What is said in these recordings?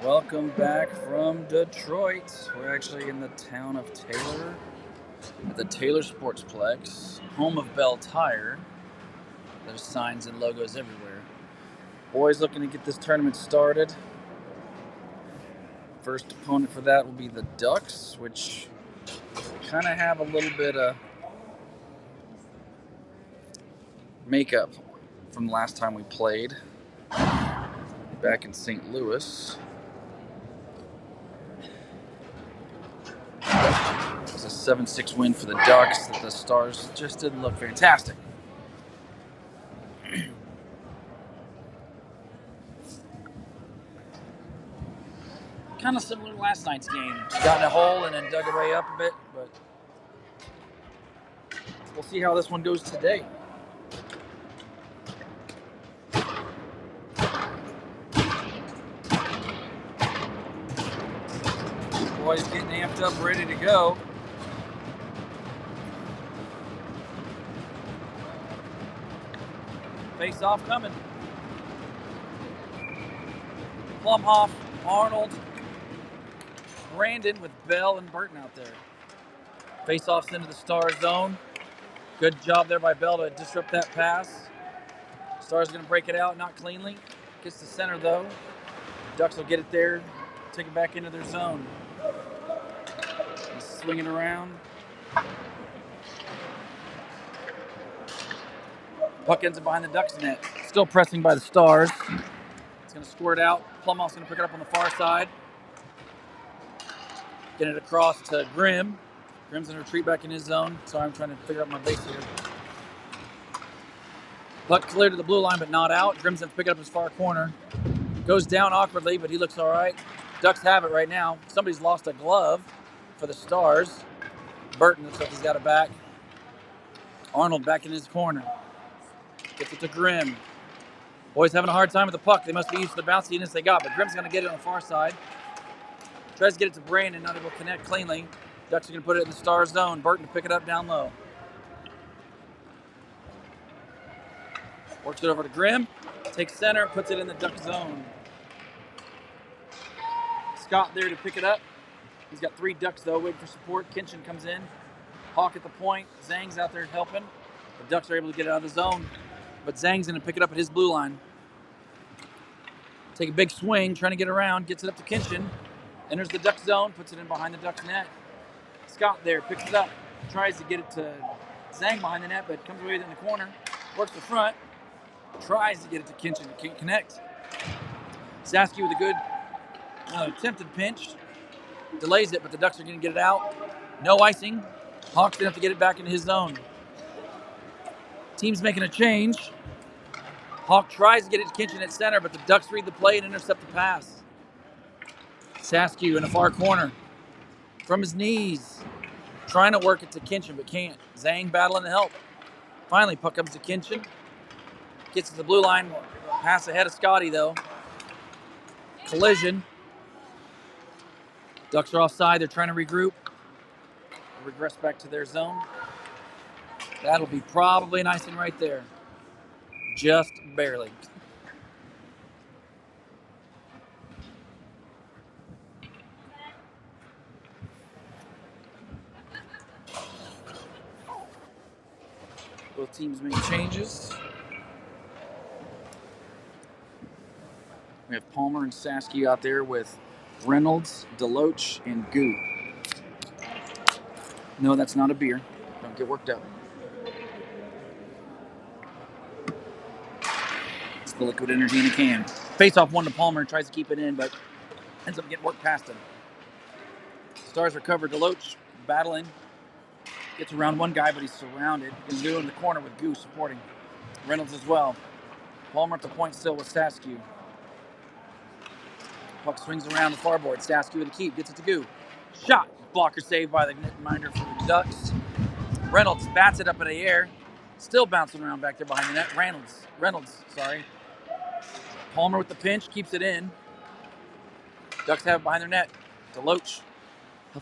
Welcome back from Detroit. We're actually in the town of Taylor at the Taylor Sportsplex, home of Bell Tire. There's signs and logos everywhere. Boys looking to get this tournament started. First opponent for that will be the Ducks, which kind of have a little bit of makeup from the last time we played back in St. Louis. It was a 7-6 win for the Ducks. The Stars just didn't look fantastic. Kind of similar to last night's game. Just got in a hole and then dug away up a bit, but we'll see how this one goes today. Boys getting amped up, ready to go. Face off coming. Plumhoff, Arnold, Brandon with Bell and Burton out there. Face offs into the Star zone. Good job there by Bell to disrupt that pass. Stars going to break it out, not cleanly. Gets to center though. Ducks will get it there, take it back into their zone. He's swinging around. Puck ends up behind the Ducks net. Still pressing by the Stars. It's going to squirt out. Plumhoff's going to pick it up on the far side. Get it across to Grimm. Grimm's going to retreat back in his zone. Sorry, I'm trying to figure out my base here. Puck clear to the blue line, but not out. Grimm's going to pick it up his far corner. Goes down awkwardly, but he looks all right. Ducks have it right now. Somebody's lost a glove for the Stars. Burton looks like he's got it back. Arnold back in his corner. Gets it to Grimm. Boys having a hard time with the puck. They must be used to the bounciness they got, but Grimm's going to get it on the far side. Tries to get it to Brandon, not able to connect cleanly. Ducks are going to put it in the Star zone. Burton to pick it up down low. Works it over to Grimm. Takes center, puts it in the Duck zone. Scott there to pick it up. He's got 3 Ducks, though, waiting for support. Kinchin comes in. Hawk at the point. Zhang's out there helping. The Ducks are able to get it out of the zone. But Zhang's going to pick it up at his blue line. Take a big swing, trying to get around. Gets it up to Kinchin. Enters the Duck zone, puts it in behind the Ducks net. Scott there, picks it up. Tries to get it to Zhang behind the net, but comes away in the corner. Works the front. Tries to get it to Kinchin, but can't connect. Sasky with a good attempted pinch. Delays it, but the Ducks are going to get it out. No icing. Hawk's going to have to get it back into his zone. Team's making a change. Hawk tries to get it to Kinchin at center, but the Ducks read the play and intercept the pass. Saskew in the far corner. From his knees. Trying to work it to Kinchin, but can't. Zhang battling to help. Finally, puck comes to Kinchin. Gets to the blue line. Pass ahead of Scotty, though. Collision. Ducks are offside. They're trying to regroup. Regress back to their zone. That'll be probably an icing right there. Just barely. Both teams make changes. We have Palmer and Sasky out there with Reynolds, Deloach, and Goo. No, that's not a beer. Don't get worked up. It's the liquid energy in a can. Face off one to Palmer, tries to keep it in, but ends up getting worked past him. Stars recover. Deloach battling. Gets around one guy, but he's surrounded. Goo in the corner with Goo supporting. Reynolds as well. Palmer at the point still with Saskew. Puck swings around the far board. Saskew with the keep. Gets it to Goo. Shot. Blocker saved by the netminder for the Ducks. Reynolds bats it up in the air. Still bouncing around back there behind the net. Reynolds. Palmer with the pinch. Keeps it in. Ducks have it behind their net. Deloach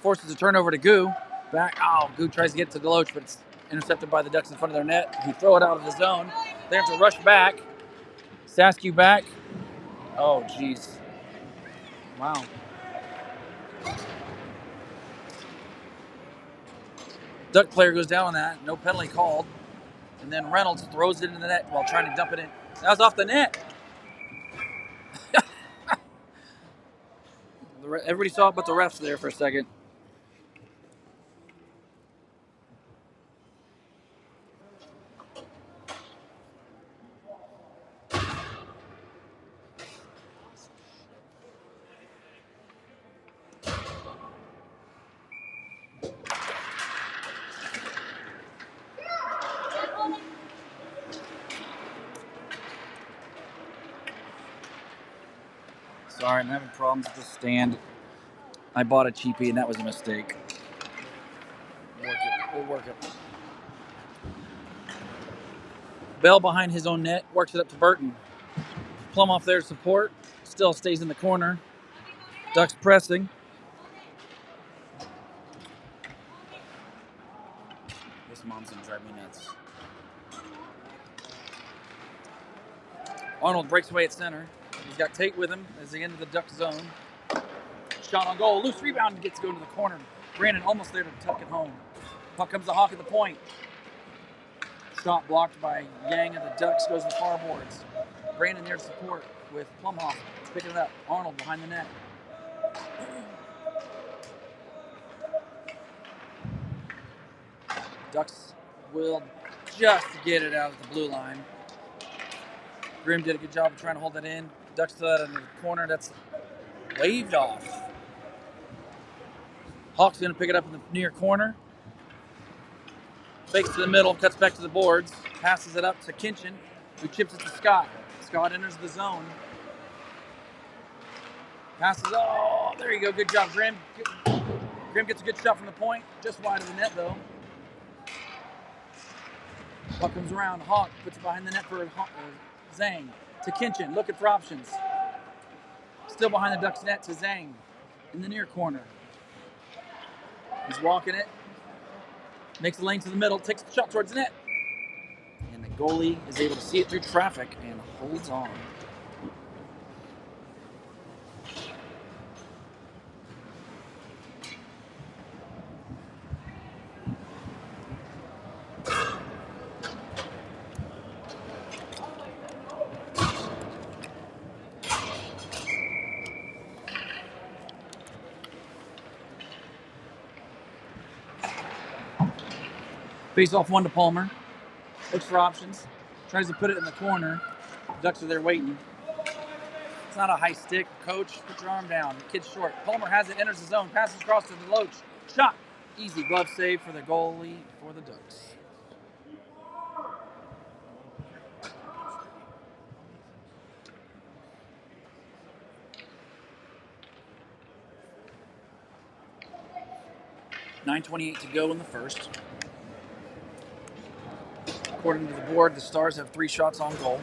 forces a turnover to Goo. Back. Goo tries to get to Deloach, but it's intercepted by the Ducks in front of their net. He throw it out of the zone. They have to rush back. Saskew back. Oh, jeez. Wow. Duck player goes down on that. No penalty called. And then Reynolds throws it into the net while trying to dump it in. That was off the net. Everybody saw it but the refs there for a second. Sorry, I'm having problems with the stand. I bought a cheapie and that was a mistake. We'll work it. Bell behind his own net, works it up to Burton. Plum off their support, still stays in the corner. Ducks pressing. This mom's gonna drive me nuts. Arnold breaks away at center. He's got Tate with him as he enters the Duck zone. Shot on goal, loose rebound, gets to go to the corner. Brandon almost there to tuck it home. Puck comes to Hawk at the point. Shot blocked by Yang of the Ducks, goes to the far boards. Brandon there to support with Plumhoff picking it up. Arnold behind the net. Ducks will just get it out of the blue line. Grimm did a good job of trying to hold that in. Ducks to that in the corner. That's waved off. Hawk's going to pick it up in the near corner. Fakes to the middle, cuts back to the boards. Passes it up to Kinchin, who chips it to Scott. Scott enters the zone. Passes, oh, there you go. Good job, Grimm. Grimm gets a good shot from the point. Just wide of the net, though. Puck comes around. Hawk puts it behind the net for Zhang. To Kinchin, looking for options. Still behind the Ducks net to Zhang in the near corner. He's walking it. Makes the lane to the middle, takes the shot towards the net. And the goalie is able to see it through traffic and holds on. Face off one to Palmer. Looks for options. Tries to put it in the corner. Ducks are there waiting. It's not a high stick. Coach, put your arm down. The kid's short. Palmer has it, enters the zone, passes across to Deloach. Shot. Easy glove save for the goalie for the Ducks. .9:28 to go in the first. According to the board, the Stars have 3 shots on goal.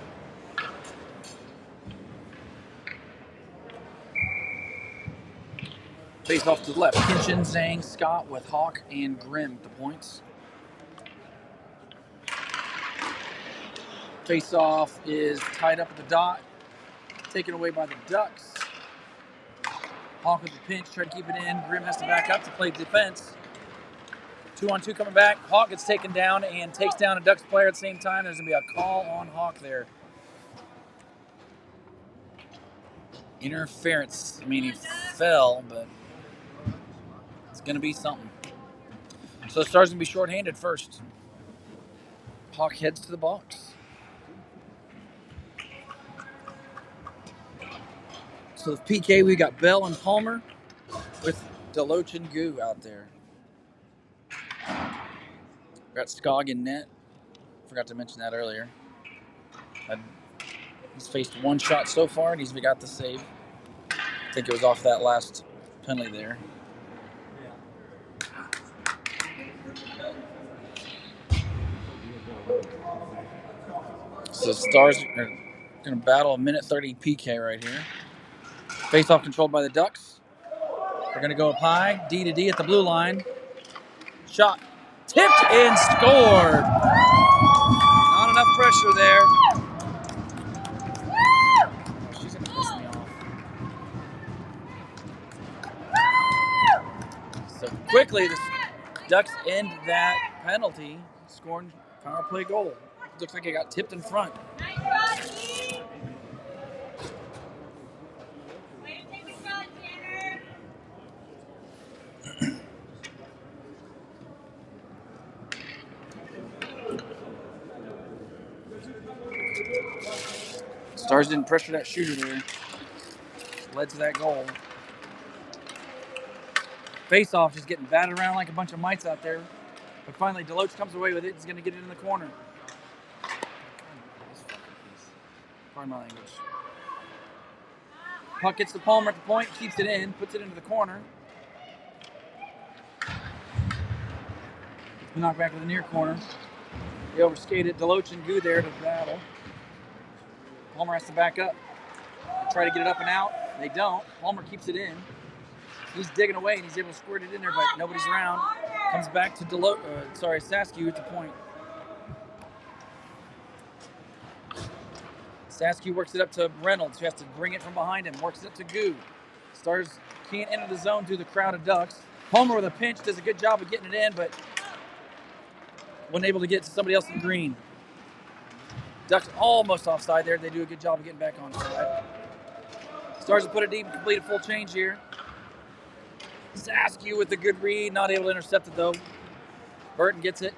Face off to the left. Kinchin, Zhang, Scott with Hawk and Grimm at the points. Face off is tied up at the dot. Taken away by the Ducks. Hawk with the pinch, try to keep it in. Grimm has to back up to play defense. 2-on-2 coming back. Hawk gets taken down and takes down a Ducks player at the same time. There's going to be a call on Hawk there. Interference. I mean, he fell, but it's going to be something. So the Stars going to be shorthanded first. Hawk heads to the box. So the PK, we got Bell and Palmer with Deloach and Goo out there. Got Skog in net. Forgot to mention that earlier. He's faced 1 shot so far, and he's got the save. I think it was off that last penalty there. So the Stars are going to battle a minute 30 PK right here. Face-off controlled by the Ducks. They're going to go up high. D to D at the blue line. Shot. Tipped and scored. Not enough pressure there. She's going to piss me off. quickly, the Ducks end that penalty, scoring power play goal. Looks like it got tipped in front. Stars didn't pressure that shooter there. Led to that goal. Face-off just getting batted around like a bunch of mites out there. But finally, Deloach comes away with it. He's going to get it in the corner. Pardon my language. Puck gets to Palmer at the point, keeps it in, puts it into the corner. Knocked back to the near corner. They overskated. Deloach and Goo there to battle. Palmer has to back up. Try to get it up and out. They don't. Palmer keeps it in. He's digging away and he's able to squirt it in there, but nobody's around. Comes back to Saskew at the point. Saskew works it up to Reynolds, who has to bring it from behind him. Works it up to Goo. Stars can't enter the zone through the crowd of Ducks. Palmer with a pinch does a good job of getting it in, but wasn't able to get it to somebody else in green. Ducks almost offside there. They do a good job of getting back on side. Stars will put it deep and complete a full change here. Saskew with a good read, not able to intercept it though. Burton gets it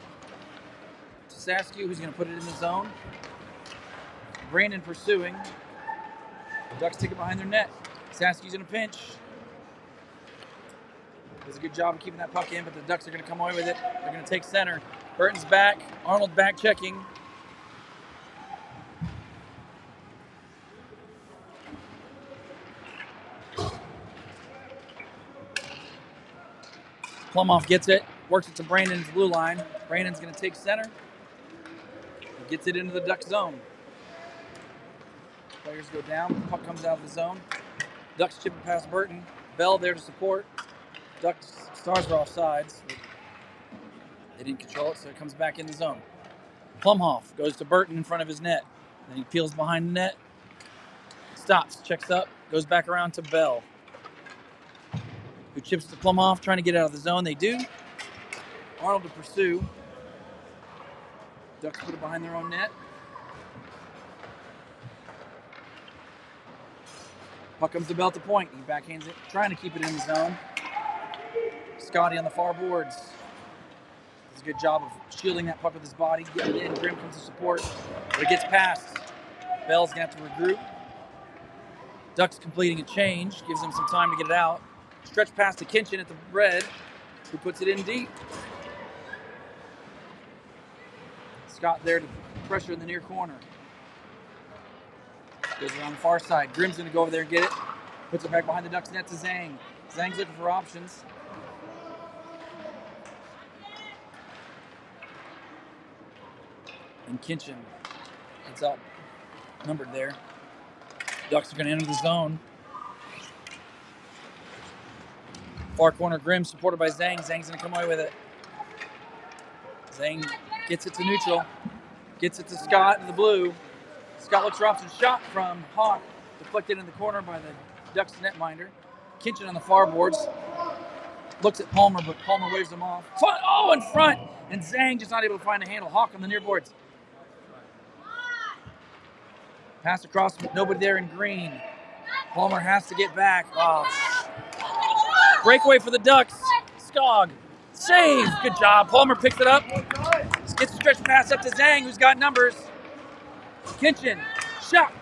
to Saskew, who's going to put it in the zone. Brandon pursuing. The Ducks take it behind their net. Saskew's in a pinch. Does a good job of keeping that puck in, but the Ducks are going to come away with it. They're going to take center. Burton's back. Arnold back checking. Plumhoff gets it, works it to Brandon's blue line. Brandon's going to take center. He gets it into the Duck zone. Players go down. Puck comes out of the zone. Ducks chip it past Burton. Bell there to support. Ducks Stars are offsides. They didn't control it, so it comes back in the zone. Plumhoff goes to Burton in front of his net. Then he peels behind the net. Stops, checks up, goes back around to Bell, who chips to Plumhoff, trying to get out of the zone. They do. Arnold to pursue. Ducks put it behind their own net. Puck comes to Bell to point. He backhands it, trying to keep it in the zone. Scotty on the far boards does a good job of shielding that puck with his body, getting it in. Grimm comes to support, but it gets past. Bell's going to have to regroup. Ducks completing a change, gives them some time to get it out. Stretch pass to Kinchin at the red, who puts it in deep. Scott there to pressure in the near corner. Goes around the far side. Grimm's going to go over there and get it. Puts it back behind the Ducks net to Zhang. Zhang's looking for options. And Kinchin gets out numbered there. Ducks are going to enter the zone. Far corner, Grimm supported by Zhang. Zhang's going to come away with it. Zhang gets it to neutral. Gets it to Scott in the blue. Scott looks for option. Shot from Hawk. Deflected in the corner by the Ducks netminder. Kinchin on the far boards. Looks at Palmer, but Palmer waves him off. Oh, in front! And Zhang just not able to find a handle. Hawk on the near boards. Pass across, but nobody there in green. Palmer has to get back. Oh. Breakaway for the Ducks. Skog. Save. Good job. Palmer picks it up. Gets a stretch pass up to Zhang, who's got numbers. Kinchin. Shot.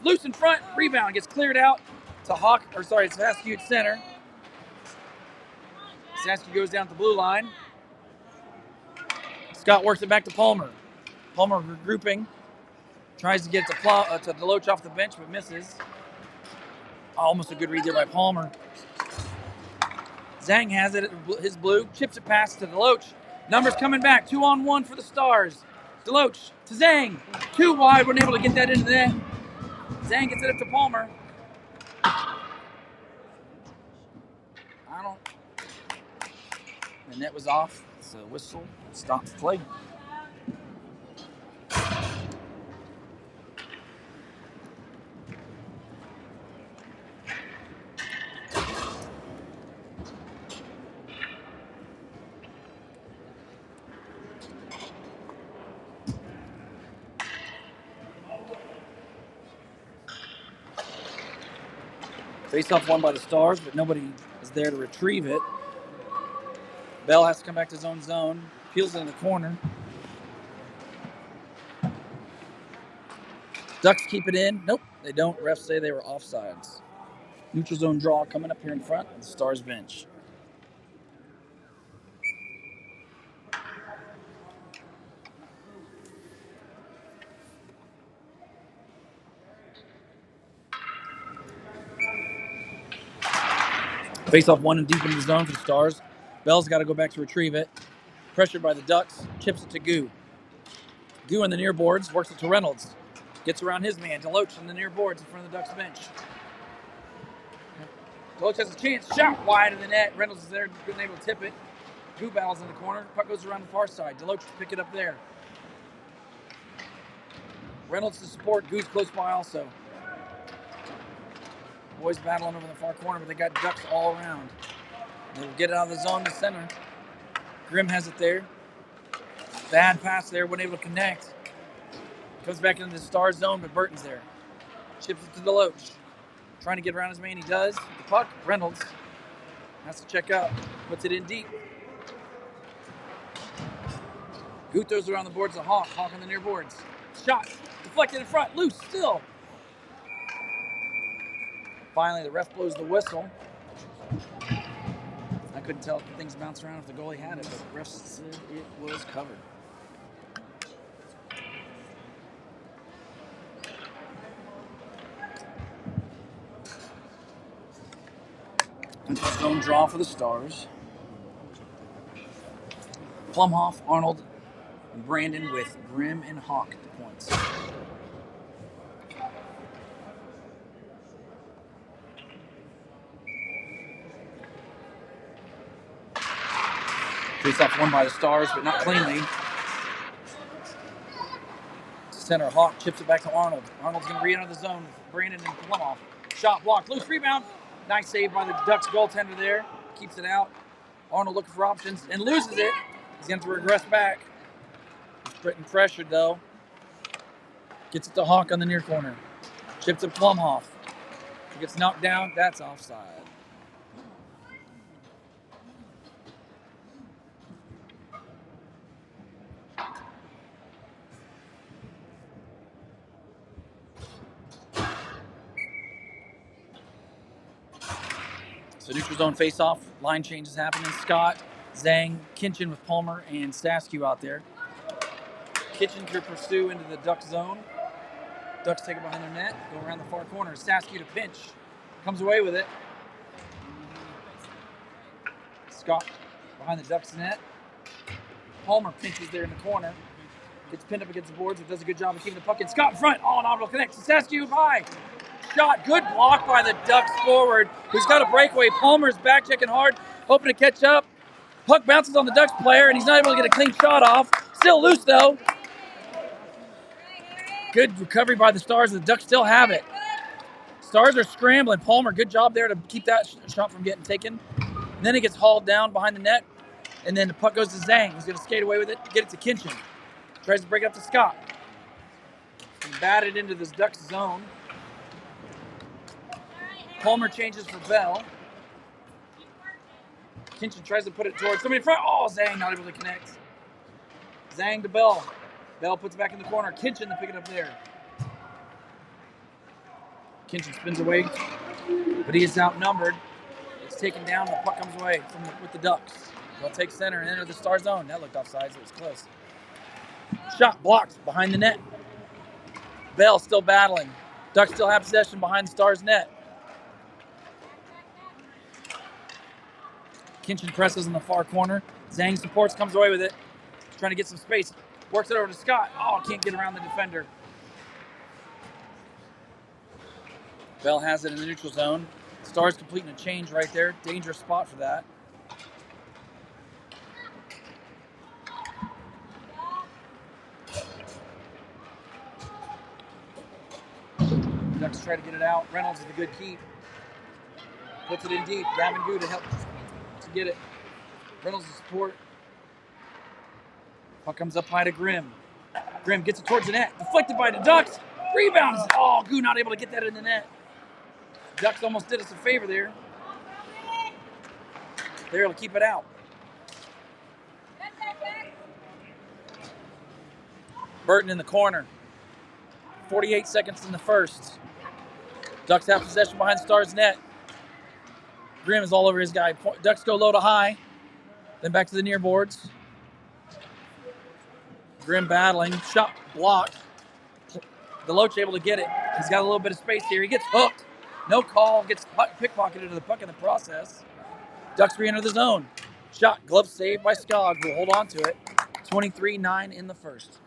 Loose in front. Rebound. Gets cleared out to Saskew at center. Saskew goes down to the blue line. Scott works it back to Palmer. Palmer regrouping. Tries to get it to Deloach off the bench, but misses. Almost a good read there by Palmer. Zhang has it at his blue. Chips it past to Deloach. Numbers coming back. 2-on-1 for the Stars. Deloach to Zhang. Too wide. We're able to get that into the net. Zhang gets it up to Palmer. The net was off. It's a whistle. Stops play. Face-off won by the Stars, but nobody is there to retrieve it. Bell has to come back to zone. Peels it in the corner. Ducks keep it in. Nope, they don't. Refs say they were offsides. Neutral zone draw coming up here in front of the Stars bench. Face-off one and deep into the zone for the Stars. Bell's got to go back to retrieve it. Pressured by the Ducks, chips it to Goo. Goo on the near boards, works it to Reynolds. Gets around his man, Deloach on the near boards in front of the Ducks bench. Deloach has a chance, shot wide of the net. Reynolds is there, being able to tip it. Goo battles in the corner, puck goes around the far side. Deloach will pick it up there. Reynolds to support, Goo's close by also. Boys battling over the far corner, but they got Ducks all around. They'll get it out of the zone to center. Grimm has it there. Bad pass there, wasn't able to connect. Comes back into the Star zone, but Burton's there. Chips it to Deloach. Trying to get around his man, he does. The puck, Reynolds has to check out. Puts it in deep. Goo throws around the boards to Hawk. Hawk on the near boards. Shot. Deflected in front. Loose still. Finally, the ref blows the whistle. I couldn't tell if things bounced around if the goalie had it, but the ref said it was covered. Zone draw for the Stars. Plumhoff, Arnold, and Brandon with Grimm and Hawk at the points. Face-off won by the Stars, but not cleanly. Center, Hawk chips it back to Arnold. Arnold's going to re-enter the zone with Brandon and Plumhoff. Shot blocked, loose rebound. Nice save by the Ducks goaltender there. Keeps it out. Arnold looking for options and loses it. He's going to regress back. Getting pressured though. Gets it to Hawk on the near corner. Chips it to Plumhoff. He gets knocked down. That's offside. So neutral zone face-off. Line changes happening. Scott, Zhang, Kinchin with Palmer, and Staskew out there. Kitchen to pursue into the Duck zone. Ducks take it behind their net, go around the far corner. Staskew to pinch. Comes away with it. Scott behind the Ducks net. Palmer pinches there in the corner. Gets pinned up against the boards, but does a good job of keeping the puck in. Scott in front. Oh, not able to connect. Staskew high. Shot. Good block by the Ducks forward. He's got a breakaway. Palmer's back checking hard, hoping to catch up. Puck bounces on the Ducks player, and he's not able to get a clean shot off. Still loose, though. Good recovery by the Stars. The Ducks still have it. Stars are scrambling. Palmer, good job there to keep that shot from getting taken. And then it gets hauled down behind the net, and then the puck goes to Zhang. He's going to skate away with it, get it to Kinchin. Tries to break it up to Scott. He batted into this Ducks zone. Palmer changes for Bell. Kinchin tries to put it towards somebody in front. Oh, Zhang not able to connect. Zhang to Bell. Bell puts it back in the corner. Kinchin to pick it up there. Kinchin spins away, but he is outnumbered. It's taken down. The puck comes away with the Ducks. They'll take center and enter the Star zone. That looked offside, so it was close. Shot blocked behind the net. Bell still battling. Ducks still have possession behind the Stars net. Kinchin presses in the far corner. Zhang supports, comes away with it. He's trying to get some space. Works it over to Scott. Oh, can't get around the defender. Bell has it in the neutral zone. Stars completing a change right there. Dangerous spot for that. Ducks try to get it out. Reynolds with a good keep. Puts it in deep. Gavin Goo to help to get it. Reynolds to support. Puck comes up high to Grimm. Grimm gets it towards the net. Deflected by the Ducks. Rebounds. Oh, Goo not able to get that in the net. Ducks almost did us a favor there. They're able to keep it out. Burton in the corner. 48 seconds in the first. Ducks have possession behind Stars' net. Grimm is all over his guy. Ducks go low to high. Then back to the near boards. Grimm battling. Shot blocked. Deloach able to get it. He's got a little bit of space here. He gets hooked. No call. Gets pickpocketed to the puck in the process. Ducks re-enter the zone. Shot. Glove saved by Skog, who will hold on to it. 23-9 in the first.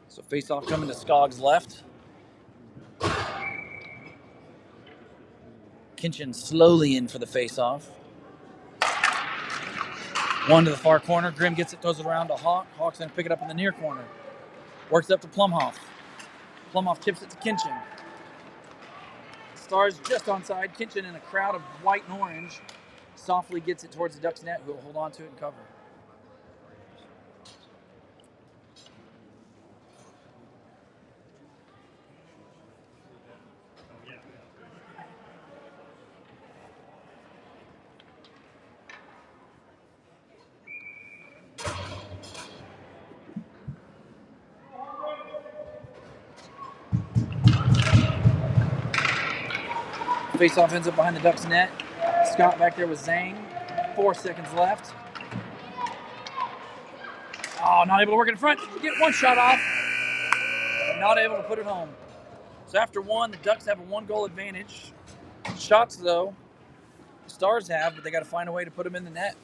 So face-off coming to Skog's left. Kinchin slowly in for the face-off. One to the far corner. Grimm gets it, throws it around to Hawk. Hawk's going to pick it up in the near corner. Works up to Plumhoff. Plumhoff tips it to Kinchin. Stars just onside. Kinchin in a crowd of white and orange softly gets it towards the Ducks net, who will hold on to it and cover. Face-off ends up behind the Ducks net. Scott back there with Zhang. 4 seconds left. Oh, not able to work in front. Get one shot off. But not able to put it home. So after one, the Ducks have a 1-goal advantage. Shots, though, the Stars have, but they got to find a way to put them in the net.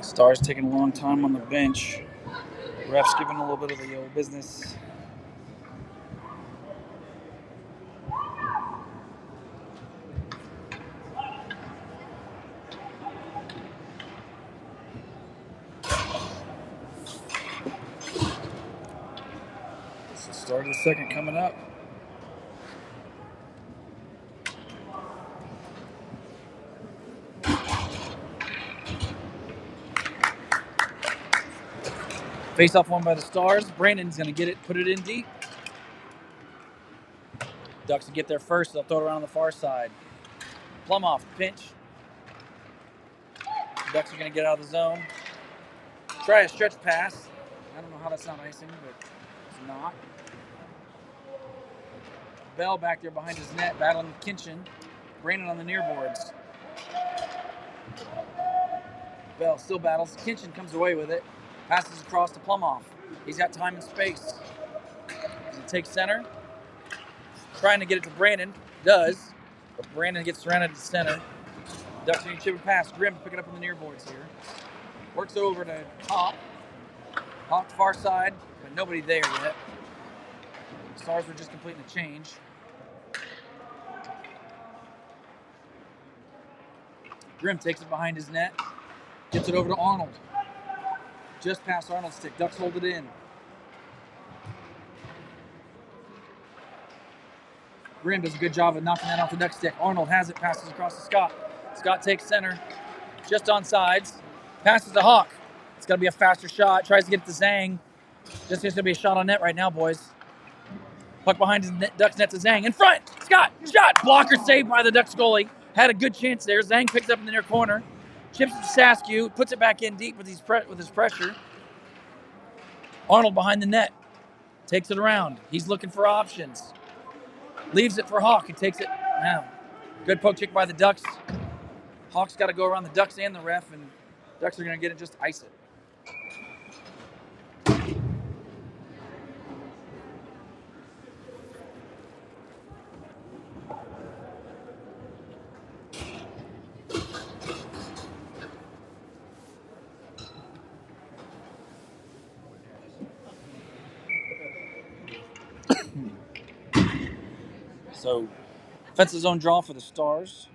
Stars taking a long time on the bench. Refs giving a little bit of the old business. This is the start of the second coming up. Face-off won by the Stars. Brandon's going to get it, put it in deep. Ducks will get there first. They'll throw it around on the far side. Plumhoff, pinch. Ducks are going to get out of the zone. Try a stretch pass. I don't know how that's not icing, but it's not. Bell back there behind his net, battling with Kinchin. Brandon on the near boards. Bell still battles. Kinchin comes away with it. Passes across to Plumhoff. He's got time and space. He's going to takes center. Trying to get it to Brandon. Does. But Brandon gets surrounded at center. Ducks need to chip and pass. Grimm picking up on the near boards here. Works it over to Hawk. Hawk far side, but nobody there yet. Stars were just completing the change. Grimm takes it behind his net. Gets it over to Arnold. Just past Arnold's stick. Ducks hold it in. Grimm does a good job of knocking that off the Duck stick. Arnold has it, passes across to Scott. Scott takes center. Just on sides. Passes to Hawk. It's got to be a faster shot. Tries to get it to Zhang. Just going to be a shot on net right now, boys. Puck behind his Ducks net to Zhang. In front! Scott! Shot! Blocker saved by the Ducks goalie. Had a good chance there. Zhang picks up in the near corner. Chips it to Saskew. Puts it back in deep with his pressure. Arnold behind the net. Takes it around. He's looking for options. Leaves it for Hawk. He takes it now. Good poke check by the Ducks. Hawk's got to go around the Ducks and the ref, and Ducks are going to get it, just ice it. So, offensive zone draw for the Stars.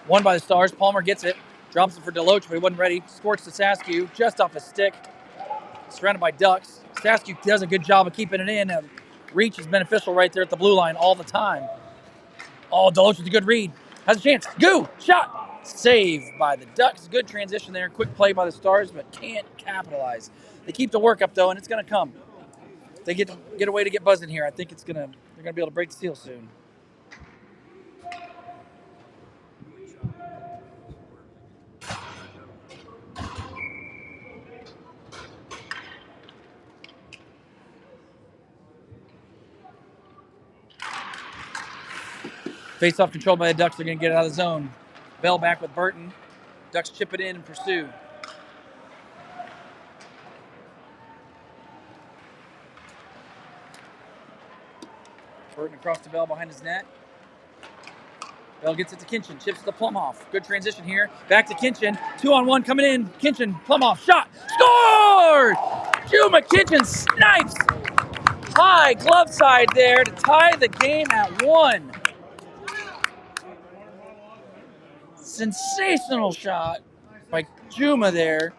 Won by the Stars. Palmer gets it. Drops it for Deloach, but he wasn't ready. Squirts to Saskew, just off his stick. Surrounded by Ducks. Saskew does a good job of keeping it in. Reach is beneficial right there at the blue line all the time. Oh, Deloach with a good read. Has a chance. Goo! Shot! Save by the Ducks. Good transition there. Quick play by the Stars, but can't capitalize. They keep the work up, though, and it's going to come. They get a way to get buzzing here. I think they're going to be able to break the seal soon. Face-off controlled by the Ducks. They're going to get it out of the zone. Bell back with Burton. Ducks chip it in and pursue. Burton across to Bell behind his net. Bell gets it to Kinchin. Chips to Plumhoff. Good transition here. Back to Kinchin. 2-on-1 coming in. Kinchin, Plumhoff, shot. Scored! Juma Kinchin snipes. High glove side there to tie the game at 1. Sensational shot by Juma there.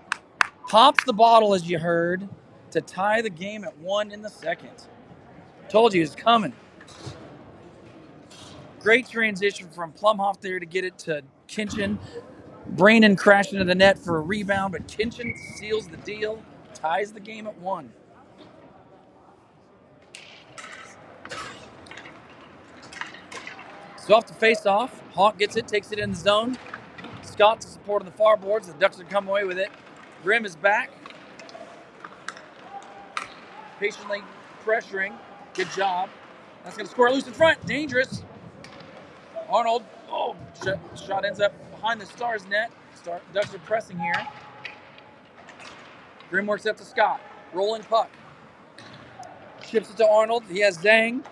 Pops the bottle, as you heard, to tie the game at 1 in the second. Told you it was coming. Great transition from Plumhoff there to get it to Kinchin. Brandon crashed into the net for a rebound, but Kinchin seals the deal, ties the game at 1. So off to face off. Hawk gets it, takes it in the zone. Scott to support on the far boards. The Ducks are coming away with it. Grimm is back. Patiently pressuring. Good job. That's going to score loose in front. Dangerous. Arnold. Oh, shot ends up behind the Stars net. Ducks are pressing here. Grimm works up to Scott. Rolling puck. Chips it to Arnold. He has Zhang.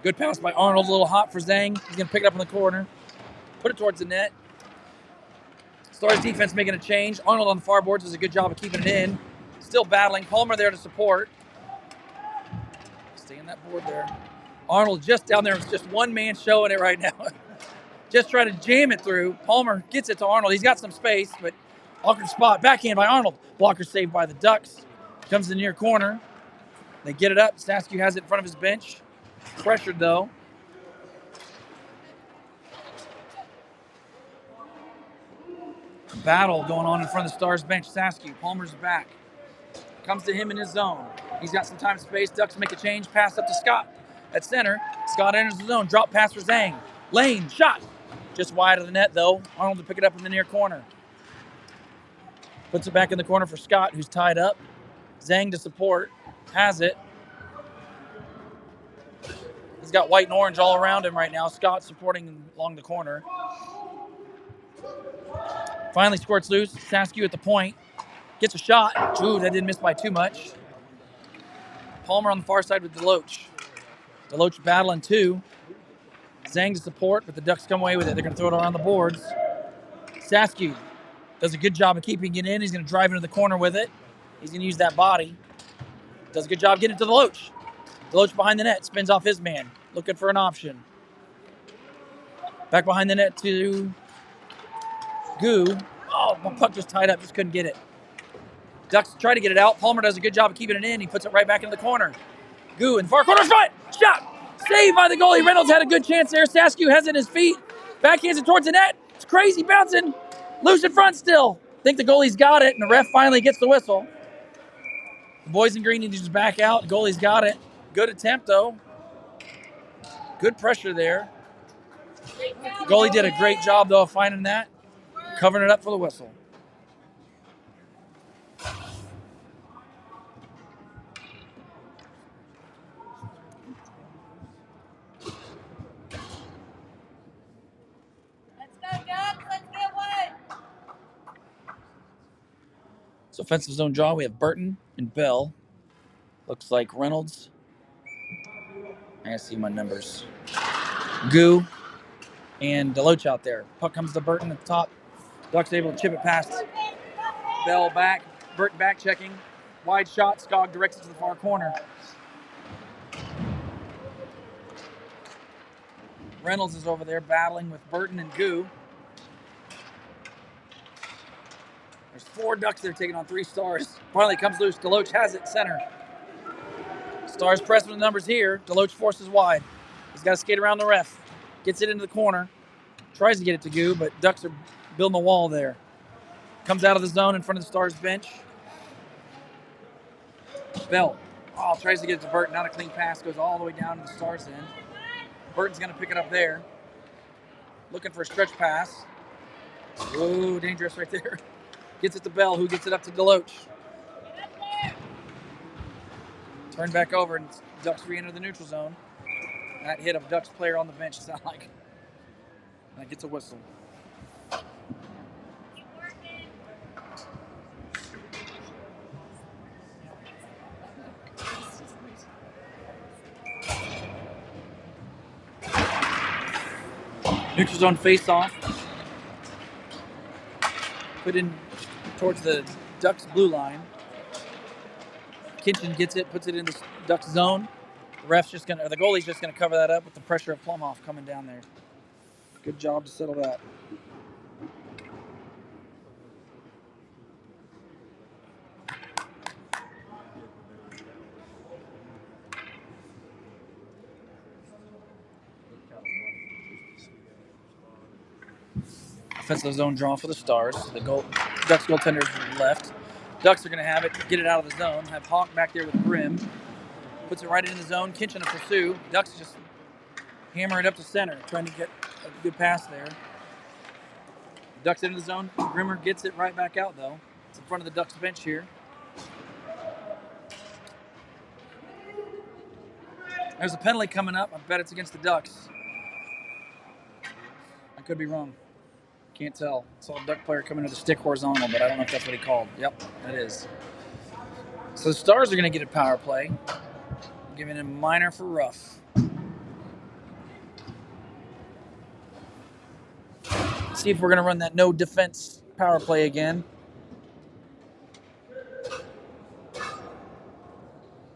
Good pass by Arnold. A little hot for Zhang. He's going to pick it up in the corner. Put it towards the net. Stars defense making a change. Arnold on the far boards does a good job of keeping it in. Still battling. Palmer there to support. Stay in that board there. Arnold just down there. It's just one man showing it right now. Just trying to jam it through. Palmer gets it to Arnold. He's got some space, but awkward spot. Backhand by Arnold. Blocker saved by the Ducks. Comes to the near corner. They get it up. Saskew has it in front of his bench. Pressured, though. Battle going on in front of the Stars bench. Saskew. Palmer's back. Comes to him in his zone. He's got some time and space. Ducks make a change. Pass up to Scott at center. Scott enters the zone. Drop pass for Zhang. Lane. Shot. Just wide of the net, though. Arnold to pick it up in the near corner. Puts it back in the corner for Scott, who's tied up. Zhang to support. Has it. He's got white and orange all around him right now. Scott supporting along the corner. Finally squirts loose. Saskew at the point. Gets a shot. Ooh, that didn't miss by too much. Palmer on the far side with Deloach. Deloach battling 2. Zhang to support, but the Ducks come away with it. They're going to throw it around the boards. Saskew does a good job of keeping it in. He's going to drive into the corner with it. He's going to use that body. Does a good job getting it to Deloach. Deloach behind the net, spins off his man, looking for an option. Back behind the net to Goo. Oh, my puck just tied up, just couldn't get it. Ducks try to get it out. Palmer does a good job of keeping it in. He puts it right back into the corner. Goo in the far corner, front, shot! Saved by the goalie. Reynolds had a good chance there. Saskew has it in his feet. Backhands it towards the net. It's crazy bouncing. Loose in front still. Think the goalie's got it, and the ref finally gets the whistle. The boys in green need to just back out. The goalie's got it. Good attempt, though. Good pressure there. The goalie did a great job, though, of finding that. Covering it up for the whistle. So offensive zone draw, we have Burton and Bell. Looks like Reynolds. I gotta see my numbers. Goo and Deloach out there. Puck comes to Burton at the top. Ducks able to chip it past Bell back. Burton back checking. Wide shot. Skog directs it to the far corner. Reynolds is over there battling with Burton and Goo. There's 4 Ducks there taking on 3 Stars. Finally comes loose. Deloach has it center. Stars pressing the numbers here. Deloach forces wide. He's got to skate around the ref. Gets it into the corner. Tries to get it to Goo, but Ducks are building a wall there. Comes out of the zone in front of the Stars bench. Bell. Oh, tries to get it to Burton. Not a clean pass. Goes all the way down to the Stars end. Burton's going to pick it up there. Looking for a stretch pass. Ooh, dangerous right there. Gets it to Bell, who gets it up to Deloach. Turn back over, and Ducks re-enter the neutral zone. That hit a Ducks player on the bench, it sounds like. That gets a whistle. Neutral zone face-off. Put in towards the Ducks blue line. Kitchen gets it, puts it in the Ducks zone. The goalie's just gonna cover that up with the pressure of Plumoff coming down there. Good job to settle that. Offensive zone draw for the Stars. The Ducks goaltender's left. Ducks are going to have it, get it out of the zone. Have Hawk back there with Grimm. Puts it right into the zone. Kitchen to pursue. Ducks just hammer it up to center, trying to get a good pass there. Ducks into the zone. Grimmer gets it right back out, though. It's in front of the Ducks bench here. There's a penalty coming up. I bet it's against the Ducks. I could be wrong. Can't tell. Saw a Duck player coming to the stick horizontal, but I don't know if that's what he called. Yep, that is. So the Stars are going to get a power play. Giving him minor for rough. See if we're going to run that no defense power play again.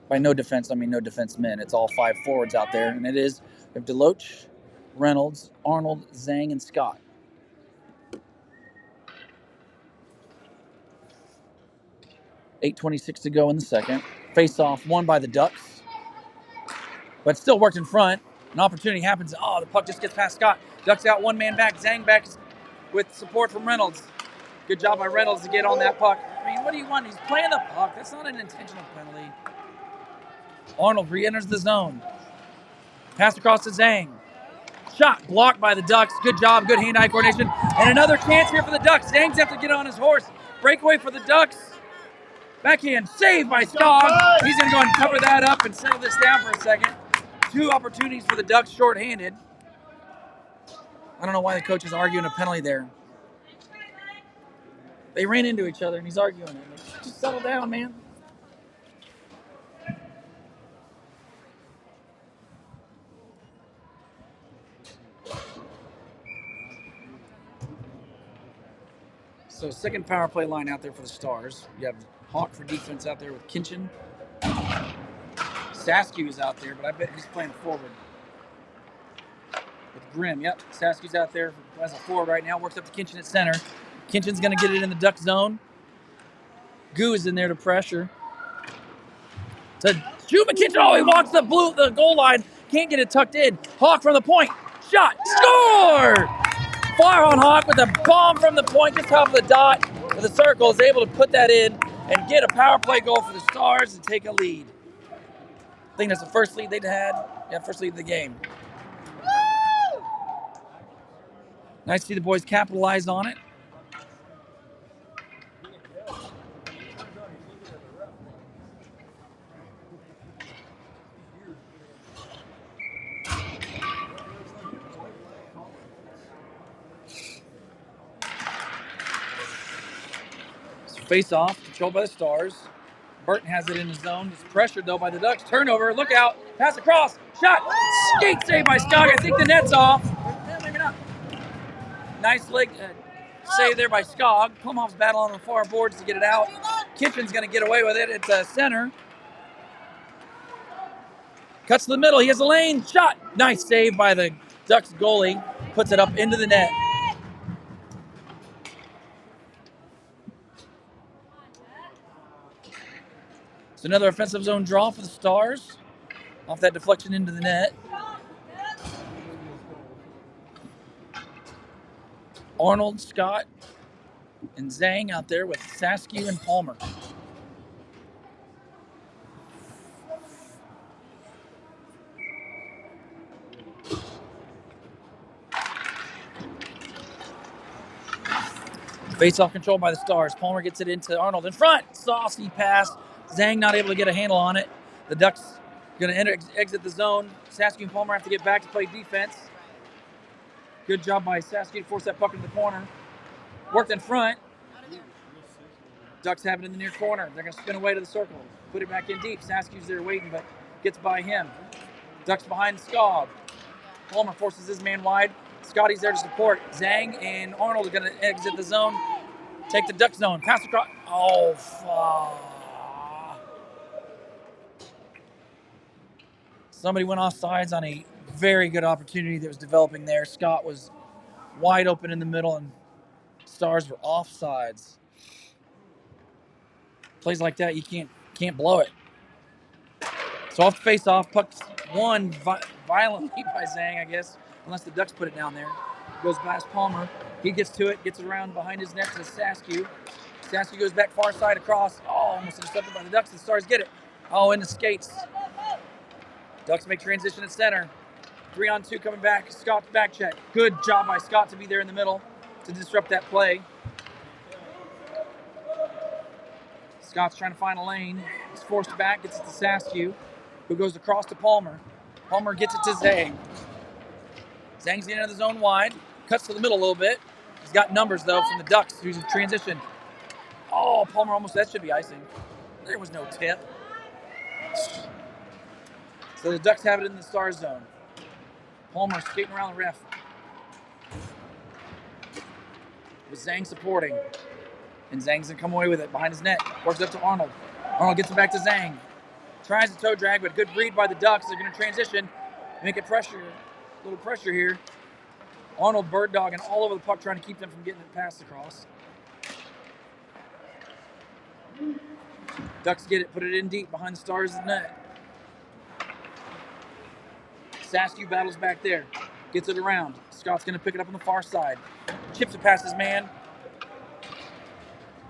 By no defense, I mean no defense men. It's all 5 forwards out there, and it is. We have Deloach, Reynolds, Arnold, Zhang, and Scott. .8:26 to go in the second. Face-off won by the Ducks. But still worked in front. An opportunity happens. Oh, the puck just gets past Scott. Ducks out one man back. Zhang back with support from Reynolds. Good job by Reynolds to get on that puck. I mean, what do you want? He's playing the puck. That's not an intentional penalty. Arnold re-enters the zone. Pass across to Zhang. Shot blocked by the Ducks. Good job. Good hand-eye coordination. And another chance here for the Ducks. Zhang's have to get on his horse. Breakaway for the Ducks. Backhand saved by Skog. He's going to go and cover that up and settle this down for a second. 2 opportunities for the Ducks shorthanded. I don't know why the coach is arguing a penalty there. They ran into each other and he's arguing. And like, just settle down, man. So second power play line out there for the Stars. You have Hawk for defense out there with Kinchin. Saskew is out there, but I bet he's playing forward. With Grimm, yep. Saskew's out there as a forward right now. Works up to Kinchin at center. Kinchin's going to get it in the duck zone. Goo is in there to pressure. To Juba Kinchin. Oh, he walks the goal line. Can't get it tucked in. Hawk from the point. Shot. Score! Fire on Hawk with a bomb from the point, just top of the dot. With the circle, is able to put that in and get a power play goal for the Stars and take a lead. I think that's the first lead they'd had. Yeah, first lead of the game. Nice to see the boys capitalize on it. Face off, controlled by the Stars. Burton has it in his zone. He's pressured though by the Ducks. Turnover, look out, pass across, shot, skate save by Skog. I think the net's off. Maybe not. Nice leg save there by Skog. Plumhoff's battling on the far boards to get it out. Kitchen's going to get away with it. It's center. Cuts to the middle. He has a lane. Shot. Nice save by the Ducks goalie. Puts it up into the net. It's another offensive zone draw for the Stars. Off that deflection into the net. Arnold, Scott, and Zhang out there with Saskew and Palmer. Face-off control by the Stars. Palmer gets it into Arnold in front. Saucy pass. Zhang not able to get a handle on it. The Ducks going to exit the zone. Saskew and Palmer have to get back to play defense. Good job by Saskew to force that puck into the corner. Worked in front. Ducks have it in the near corner. They're going to spin away to the circle. Put it back in deep. Saskew's there waiting, but gets by him. Ducks behind Skog. Palmer forces his man wide. Scotty's there to support. Zhang and Arnold are going to exit the zone. Take the Duck zone. Pass across. Oh, fuck. Somebody went off sides on a very good opportunity that was developing there. Scott was wide open in the middle, and Stars were off sides. Plays like that, you can't blow it. So off the face-off, puck's won violently by Zhang, I guess, unless the Ducks put it down there. Goes past Palmer. He gets to it, gets it around behind his net to Saskew. Saskew goes back far side across. Oh, almost intercepted by the Ducks. The Stars get it. Oh, in the skates. Ducks make transition at center. 3-on-2 coming back. Scott's back check. Good job by Scott to be there in the middle to disrupt that play. Scott's trying to find a lane. He's forced back, gets it to Saskew, who goes across to Palmer. Palmer gets it to Zhang. Zhang's getting into the zone wide. Cuts to the middle a little bit. He's got numbers, though, from the Ducks, who's in transition. Oh, Palmer almost, that should be icing. There was no tip. So the Ducks have it in the Stars zone. Palmer skating around the ref. With Zhang supporting. And Zhang's going to come away with it behind his net. Works up to Arnold. Arnold gets it back to Zhang. Tries to toe drag, but good read by the Ducks. They're going to transition. Make it pressure. A little pressure here. Arnold bird dogging all over the puck, trying to keep them from getting it passed across. Ducks get it, put it in deep behind the Stars' net. Saskew battles back there. Gets it around. Scott's going to pick it up on the far side. Chips it past his man.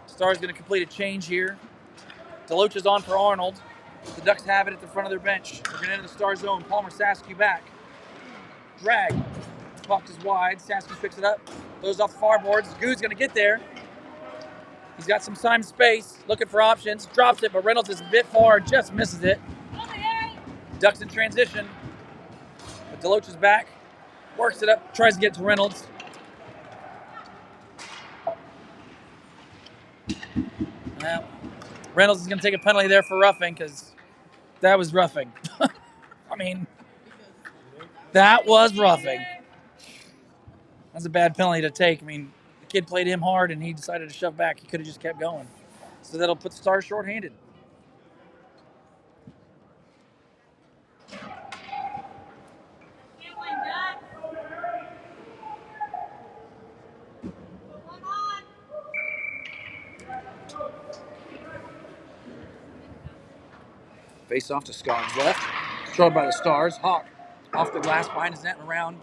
Stars going to complete a change here. Deloach is on for Arnold. The Ducks have it at the front of their bench. They're going to enter the Star zone. Palmer, Saskew back. Drag. Puck is wide. Saskew picks it up. Goes off the far boards. Goo's going to get there. He's got some time space. Looking for options. Drops it, but Reynolds is a bit far. Just misses it. Ducks in transition. But Deloach is back. Works it up. Tries to get to Reynolds. Now, Reynolds is going to take a penalty there for roughing because that was roughing. I mean, that was roughing. That's a bad penalty to take. I mean, the kid played him hard and he decided to shove back. He could have just kept going. So that'll put the Stars shorthanded. Face off to Scogg's left. Controlled by the Stars. Hawk off the glass behind his net and around.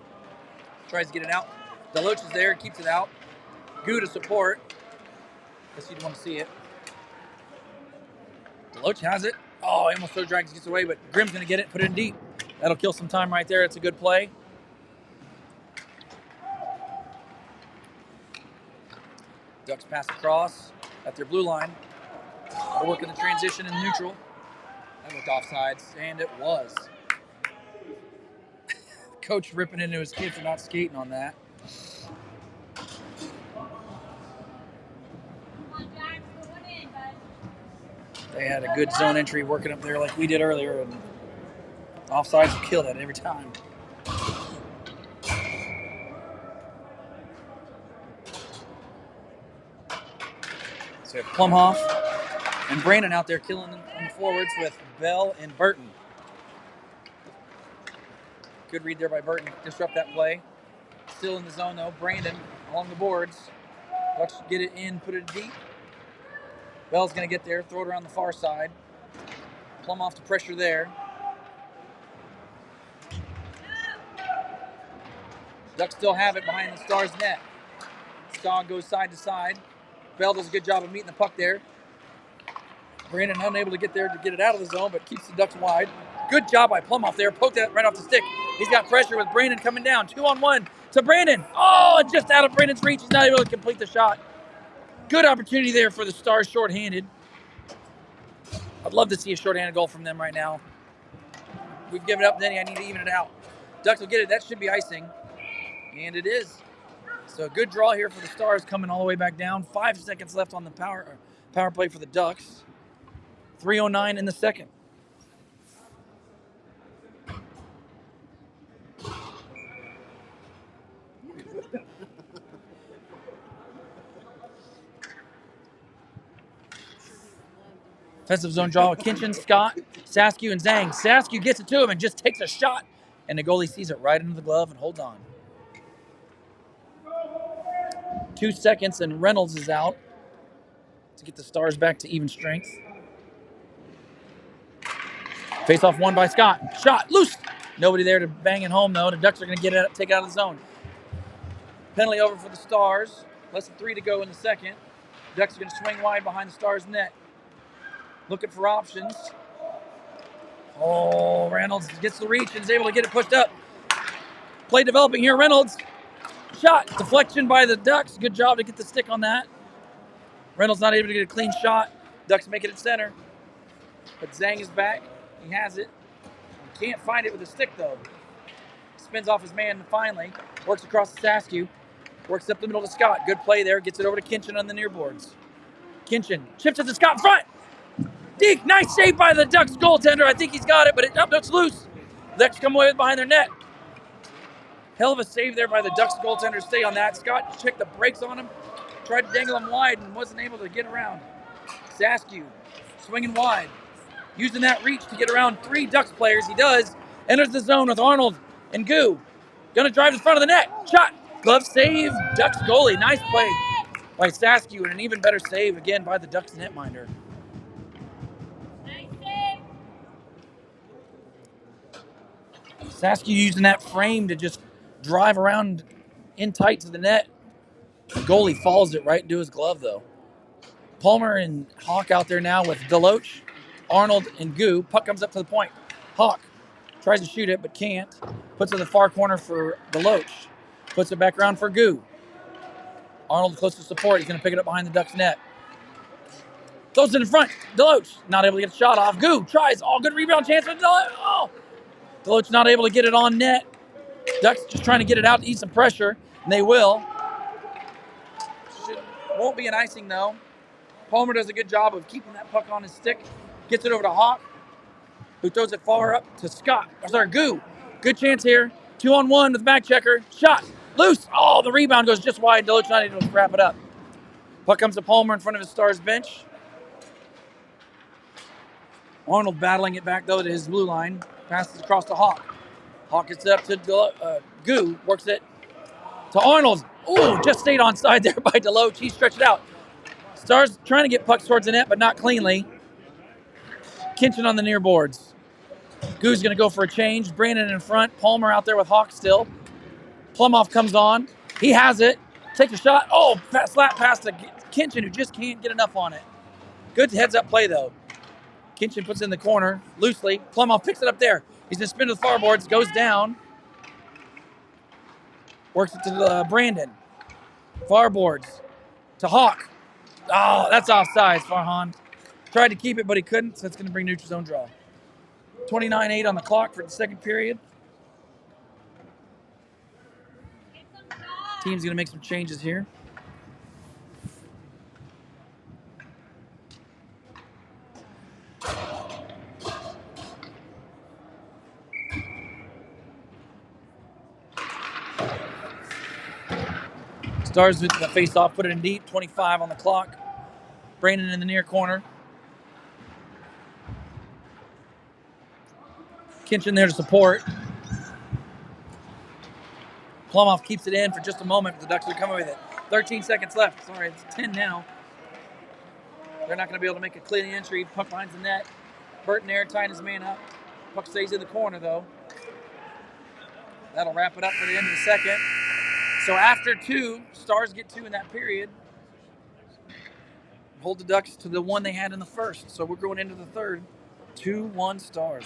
Tries to get it out. Deloach is there, keeps it out. Goo to support. Guess you'd want to see it. Deloach has it. Oh, he almost so drags, gets away, but Grimm's going to get it, put it in deep. That'll kill some time right there. It's a good play. Ducks pass across at their blue line. They're working the transition in neutral. That looked offsides, and it was. Coach ripping into his kid for not skating on that. They had a good zone entry working up there like we did earlier, and offsides will kill that every time. So we have Plumhoff and Brandon out there killing them on the forwards with Bell and Burton. Good read there by Burton. Disrupt that play. Still in the zone though. Brandon along the boards. Ducks get it in, put it deep. Bell's going to get there, throw it around the far side. Plumhoff to pressure there. Ducks still have it behind the Stars net. Skog goes side to side. Bell does a good job of meeting the puck there. Brandon unable to get there to get it out of the zone, but keeps the Ducks wide. Good job by Plumhoff there. Poked that right off the stick. He's got pressure with Brandon coming down. 2-on-1 to Brandon. Oh, just out of Brandon's reach. He's not able to complete the shot. Good opportunity there for the Stars shorthanded. I'd love to see a shorthanded goal from them right now. We've given up, Denny. I need to even it out. Ducks will get it. That should be icing. And it is. So a good draw here for the Stars coming all the way back down. 5 seconds left on the power play for the Ducks. 3:09 in the second. Defensive zone draw with Kinchin, Scott, Saskew, and Zhang. Saskew gets it to him and just takes a shot. And the goalie sees it right into the glove and holds on. 2 seconds and Reynolds is out to get the Stars back to even strength. Face-off won by Scott. Shot, loose. Nobody there to bang it home, though. The Ducks are going to get it, take it out of the zone. Penalty over for the Stars. Less than 3 to go in the second. Ducks are going to swing wide behind the Stars' net. Looking for options. Oh, Reynolds gets the reach and is able to get it pushed up. Play developing here, Reynolds. Shot, deflection by the Ducks. Good job to get the stick on that. Reynolds not able to get a clean shot. Ducks make it at center. But Zhang is back. He has it. He can't find it with a stick, though. Spins off his man finally. Works across to Saskew. Works up the middle to Scott. Good play there. Gets it over to Kinchin on the near boards. Kinchin chips it to Scott in front. Deke, nice save by the Ducks goaltender. I think he's got it, but it's loose. The Ducks come away with behind their net. Hell of a save there by the Ducks goaltender to stay on that. Scott checked the brakes on him. Tried to dangle him wide and wasn't able to get around. Saskew swinging wide. Using that reach to get around 3 Ducks players. He does. Enters the zone with Arnold and Goo. Gonna drive in front of the net. Shot. Glove save. Ducks goalie. Nice play by Saskew and an even better save again by the Ducks netminder. Saskew using that frame to just drive around in tight to the net. The goalie falls it right into his glove, though. Palmer and Hawk out there now with Deloach, Arnold, and Goo. Puck comes up to the point. Hawk tries to shoot it, but can't. Puts it in the far corner for Deloach. Puts it back around for Goo. Arnold close to support. He's going to pick it up behind the Ducks net. Throws it in front. Deloach not able to get a shot off. Goo tries. Oh, good rebound chance for Deloach. Oh! Deloach not able to get it on net. Ducks just trying to get it out to ease some pressure, and they will. Won't be an icing, though. Palmer does a good job of keeping that puck on his stick. Gets it over to Hawk, who throws it far up to Scott. Sorry, Goo. Good chance here. 2-on-1 with the back checker. Shot. Loose. Oh, the rebound goes just wide. Deloach not able to wrap it up. Puck comes to Palmer in front of his Stars bench. Arnold battling it back, though, to his blue line. Passes across to Hawk. Hawk gets it up to Goo. Works it to Arnold. Ooh, just stayed onside there by Deloach. He stretched it out. Stars trying to get pucks towards the net, but not cleanly. Kinchin on the near boards. Goo's going to go for a change. Brandon in front. Palmer out there with Hawk still. Plumoff comes on. He has it. Takes a shot. Oh, slap pass to Kinchin, who just can't get enough on it. Good heads-up play, though. Kinchin puts it in the corner loosely. Plumoff picks it up there. He's going to spin to the far boards. Goes down. Works it to Brandon. Far boards. To Hawk. Oh, that's offsides, Farhan. Tried to keep it, but he couldn't, so it's going to bring neutral zone draw. 29-8 on the clock for the second period. Team's going to make some changes here. Stars with the face-off, put it in deep. 25 on the clock. Brandon in the near corner. Kinchin there to support. Plumoff keeps it in for just a moment. The Ducks are coming with it. 13 seconds left. Sorry, it's 10 now. They're not going to be able to make a clean entry. Puck finds the net. Burton there tying his man up. Puck stays in the corner, though. That'll wrap it up for the end of the second. So after 2, Stars get 2 in that period. Hold the Ducks to the 1 they had in the first. So we're going into the third. 2-1 Stars.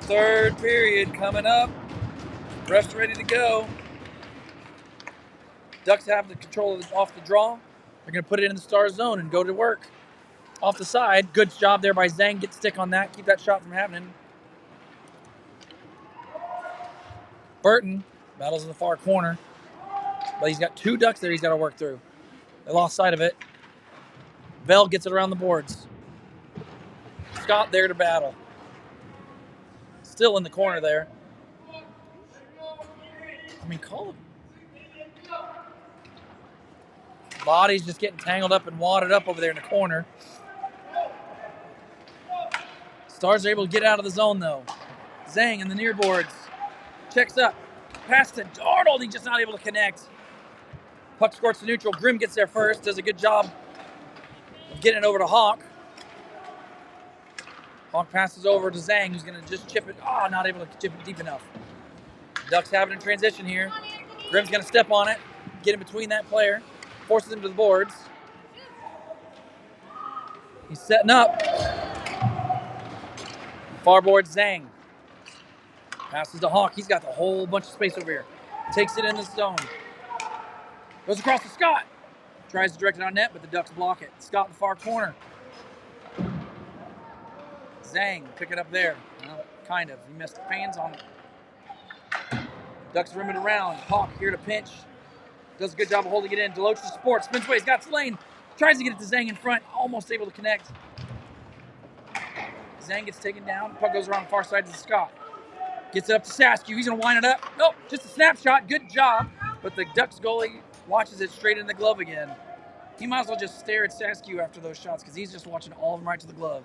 Third period coming up. Refs ready to go. Ducks have the control off the draw. They're going to put it in the Stars zone and go to work. Off the side. Good job there by Zhang. Get stick on that. Keep that shot from happening. Burton battles in the far corner. But he's got 2 Ducks there he's got to work through. They lost sight of it. Bell gets it around the boards. Scott there to battle. Still in the corner there. I mean, call him. Body's just getting tangled up and wadded up over there in the corner. Stars are able to get out of the zone, though. Zhang in the near boards. Checks up. Pass to Arnold. He's just not able to connect. Puck squirts to neutral. Grimm gets there first. Does a good job of getting it over to Hawk. Hawk passes over to Zhang, who's going to just chip it. Oh, not able to chip it deep enough. Ducks have it in transition here. Grimm's going to step on it, get in between that player, forces him to the boards. He's setting up. Far board Zhang. Passes to Hawk. He's got the whole bunch of space over here. Takes it in the zone. Goes across to Scott. Tries to direct it on net, but the Ducks block it. Scott in the far corner. Zhang, pick it up there. Well, kind of. He missed fans on it. Ducks rim it around. Hawk here to pinch. Does a good job of holding it in. Deloach to support. Spins away. He's got Slane. Tries to get it to Zhang in front. Almost able to connect. Zhang gets taken down. Puck goes around the far side to Scott. Gets it up to Saskew. He's going to wind it up. Nope, just a snapshot. Good job. But the Ducks goalie watches it straight in the glove again. He might as well just stare at Saskew after those shots because he's just watching all of them right to the glove.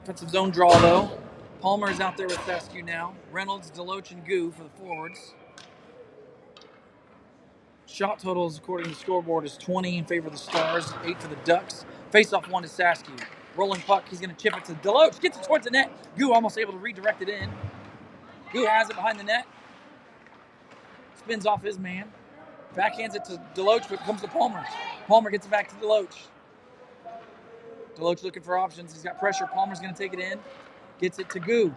Offensive zone draw, though. Palmer is out there with Saskew now. Reynolds, Deloach, and Goo for the forwards. Shot totals, according to the scoreboard, is 20 in favor of the Stars, 8 for the Ducks. Face-off one to Saskew. Rolling puck, he's going to chip it to Deloach. Gets it towards the net. Goo almost able to redirect it in. Goo has it behind the net. Spins off his man. Backhands it to Deloach, but it comes to Palmer. Palmer gets it back to Deloach. Deloach looking for options. He's got pressure. Palmer's going to take it in. Gets it to Goo.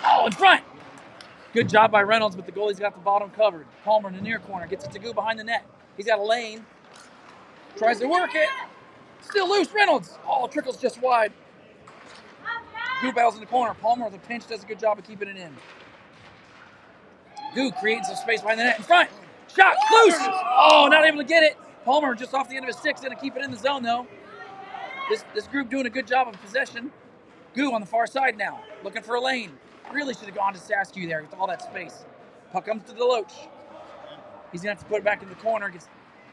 Oh, in front! Good job by Reynolds, but the goalie's got the bottom covered. Palmer in the near corner. Gets it to Goo behind the net. He's got a lane. Tries to work it. Still loose. Reynolds. Oh, trickles just wide. Goo battles in the corner. Palmer with a pinch does a good job of keeping it in. Goo creating some space behind the net. In front. Shot. Loose. Oh, not able to get it. Palmer just off the end of his stick. Going to keep it in the zone, though. This group doing a good job of possession. Goo on the far side now. Looking for a lane. Really should have gone to Saskew there with all that space. Puck comes to Deloach. He's going to have to put it back in the corner.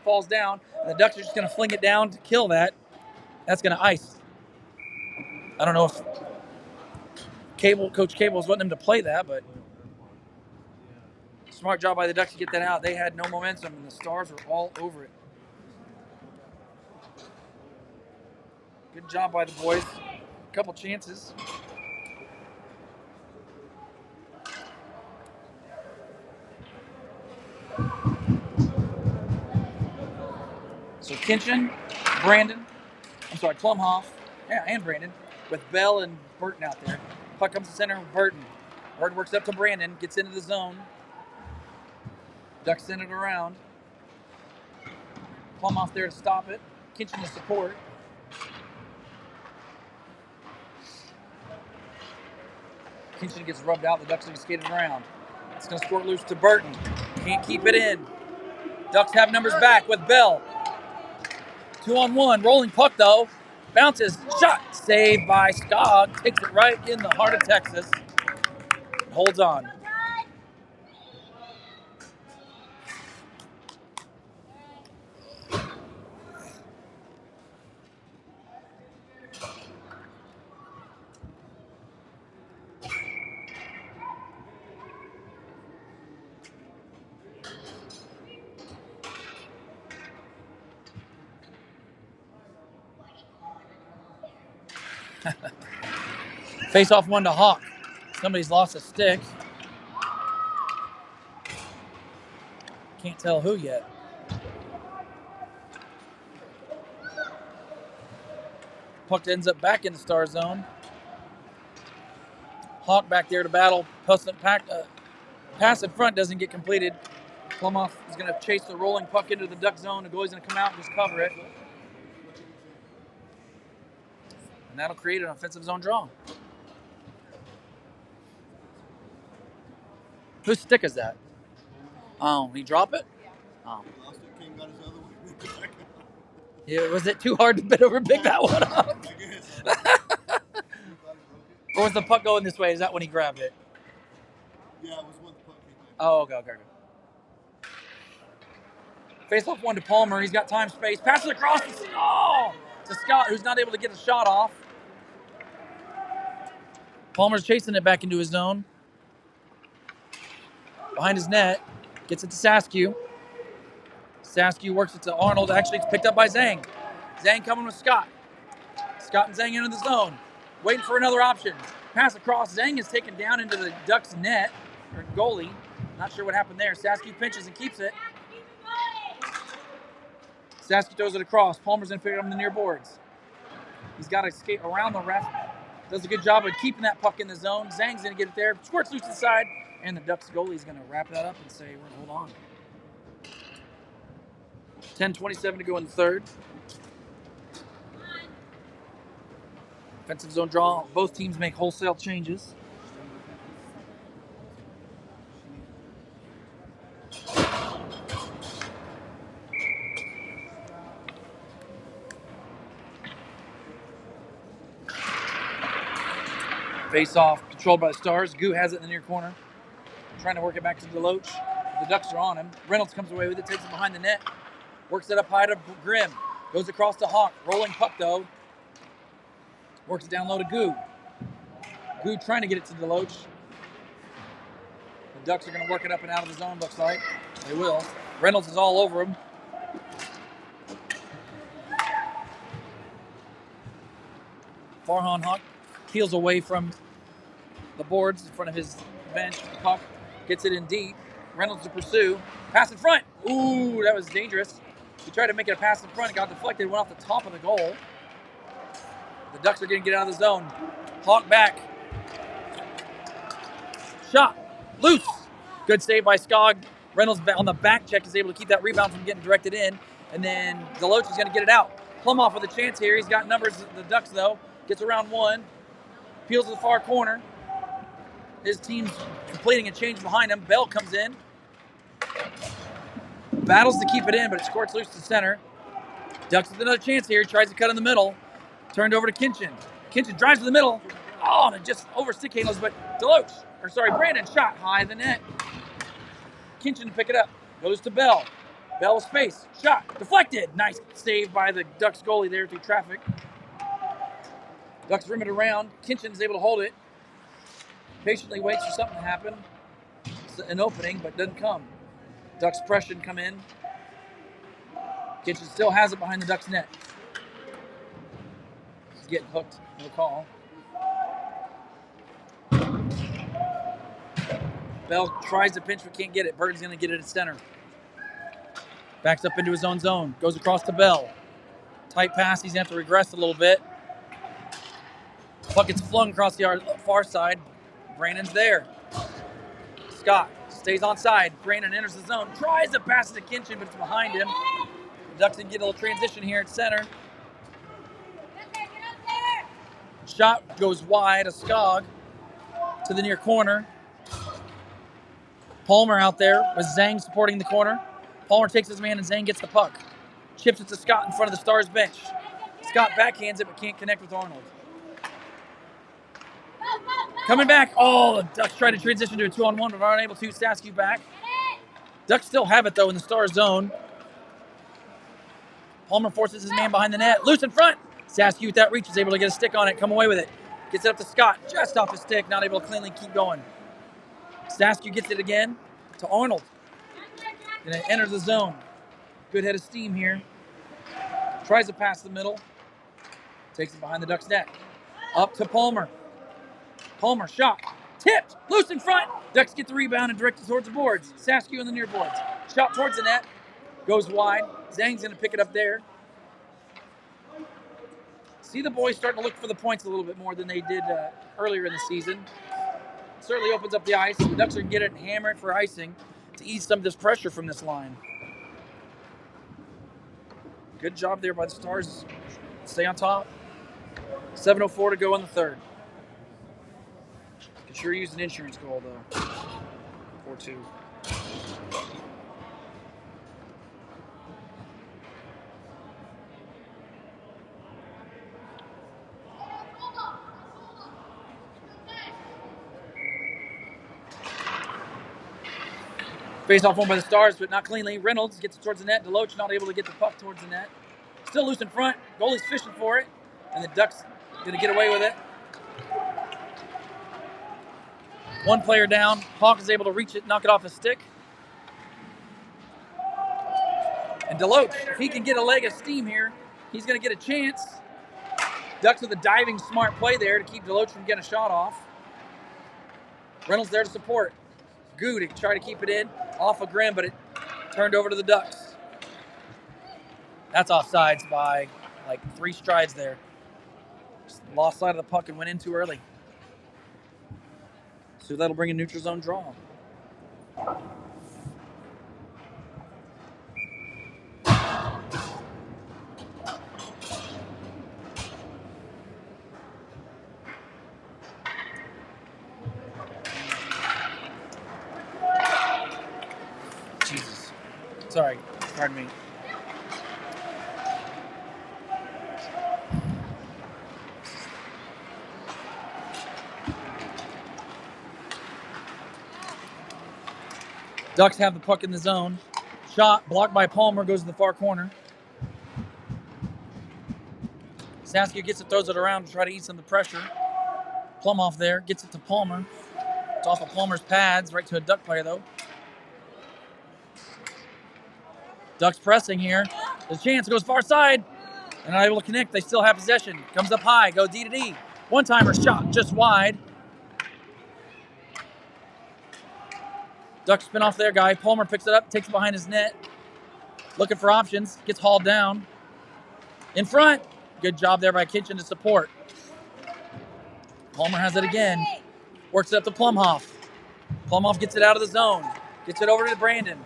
Falls down. And the Ducks are just going to fling it down to kill that. That's going to ice. I don't know if Coach Cable was wanting them to play that, but smart job by the Ducks to get that out. They had no momentum, and the Stars were all over it. Good job by the boys. A couple chances. So Kinchin, Klumhoff, and Brandon, with Bell and Burton out there. Puck comes to center with Burton. Burton works up to Brandon, gets into the zone. Ducks send it around. Klumhoff there to stop it. Kinchin to support. Kinchin gets rubbed out. The Ducks are skated around. It's going to squirt loose to Burton. Can't keep it in. Ducks have numbers back with Bell. 2-on-1. Rolling puck, though. Bounces. Shot. Saved by Scott. Takes it right in the heart of Texas. Holds on. Face off one to Hawk. Somebody's lost a stick. Can't tell who yet. Puck ends up back in the Star zone. Hawk back there to battle. Pass in front doesn't get completed. Klumhoff is going to chase the rolling puck into the Duck zone. The goalie's going to come out and just cover it. And that'll create an offensive zone draw. Whose stick is that? Oh, he drop it? Oh. Yeah, was it too hard to bend over and pick that one up? Or was the puck going this way? Is that when he grabbed it? Yeah, it was when the puck came back. Oh, okay. Face off one to Palmer. He's got time, space. Passes across to Scott, who's not able to get a shot off. Palmer's chasing it back into his zone. Behind his net. Gets it to Saskew. Saskew works it to Arnold. Actually, it's picked up by Zhang. Zhang coming with Scott. Scott and Zhang into the zone. waiting for another option. Pass across. Zhang is taken down into the Ducks net, or goalie. Not sure what happened there. Saskew pinches and keeps it. Saskew throws it across. Palmer's going to pick it up on the near boards. He's got to skate around the ref. Does a good job of keeping that puck in the zone. Zhang's going to get it there. Squirts loose to the side. And the Ducks goalie is going to wrap that up and say, we're going to hold on. 10:27 to go in the third. Offensive zone draw. Both teams make wholesale changes. Face off, controlled by the Stars. Goo has it in the near corner. Trying to work it back to Deloach. The Ducks are on him. Reynolds comes away with it, takes it behind the net. Works it up high to Grimm. Goes across to Hawk. Rolling puck, though. Works it down low to Goo. Goo trying to get it to Deloach. The Ducks are going to work it up and out of the zone, looks like. They will. Reynolds is all over him. Farhan Hawk peels away from the boards in front of his bench. The puck gets it in deep. Reynolds to pursue. Pass in front. Ooh, that was dangerous. He tried to make it a pass in front. It got deflected. Went off the top of the goal. The Ducks are going to get out of the zone. Hawk back. Shot. Loose. Good save by Skog. Reynolds on the back check is able to keep that rebound from getting directed in. And then Deloach is going to get it out. Plumoff with a chance here. He's got numbers. The Ducks, though. Gets around one. Peels to the far corner. His team's completing a change behind him. Bell comes in. Battles to keep it in, but it squirts loose to center. Ducks with another chance here. Tries to cut in the middle. Turned over to Kinchin. Kinchin drives to the middle. Oh, and it just over stick handles, but Brandon shot high in the net. Kinchin to pick it up. Goes to Bell. Bell with space. Shot. Deflected. Nice save by the Ducks goalie there through traffic. Ducks rim it around. Kinchin's able to hold it. Patiently waits for something to happen. It's an opening, but doesn't come. Ducks pressure come in. Kinchin still has it behind the Ducks net. He's getting hooked. No call. Bell tries to pinch but can't get it. Burton's going to get it at center. Backs up into his own zone. Goes across to Bell. Tight pass. He's going to have to regress a little bit. Puck gets flung across the far side. Brandon's there. Scott stays on side. Brandon enters the zone. Tries to pass it to Kinchin, but it's behind him. The Ducks can get a little transition here at center. Shot goes wide. A Skog to the near corner. Palmer out there with Zhang supporting the corner. Palmer takes his man and Zhang gets the puck. Chips it to Scott in front of the Stars bench. Scott backhands it but can't connect with Arnold. Coming back. Oh, the Ducks try to transition to a 2-on-1 but aren't able to. Saskew back. Ducks still have it though in the Stars zone. Palmer forces his man behind the net. Loose in front. Saskew with that reach is able to get a stick on it. Come away with it. Gets it up to Scott. Just off his stick. Not able to cleanly keep going. Saskew gets it again to Arnold. And it enters the zone. Good head of steam here. Tries to pass the middle. Takes it behind the Ducks net. Up to Palmer. Palmer shot. Tipped. Loose in front. Ducks get the rebound and direct it towards the boards. Saskew on the near boards. Shot towards the net. Goes wide. Zhang's going to pick it up there. See the boys starting to look for the points a little bit more than they did earlier in the season. Certainly opens up the ice. The Ducks are going to get it and hammer it for icing to ease some of this pressure from this line. Good job there by the Stars. Stay on top. 7:04 to go in the third. Could sure use an insurance goal, though. 4-2. Face off one by the Stars, but not cleanly. Reynolds gets it towards the net. Deloach not able to get the puck towards the net. Still loose in front. Goalie's fishing for it. And the Ducks going to get away with it. One player down. Hawk is able to reach it, knock it off his stick. And Deloach, if he can get a leg of steam here, he's going to get a chance. Ducks with a diving smart play there to keep Deloach from getting a shot off. Reynolds there to support. Goo to try to keep it in. Off of Grimm, but it turned over to the Ducks. That's offsides by like 3 strides there. Just lost sight of the puck and went in too early. So that'll bring a neutral zone draw. Jesus. Sorry. Pardon me. Ducks have the puck in the zone. Shot blocked by Palmer, goes to the far corner. Saskia gets it, throws it around to try to ease some of the pressure. Plumhoff there, gets it to Palmer. It's off of Palmer's pads, right to a Duck player though. Ducks pressing here. There's a chance, goes far side. And not able to connect, they still have possession. Comes up high, goes D to D. One-timer shot just wide. Ducks spin off their guy. Palmer picks it up, takes it behind his net. Looking for options, gets hauled down. In front. Good job there by Kitchen to support. Palmer has it again. Works it up to Plumhoff. Plumhoff gets it out of the zone. Gets it over to Brandon.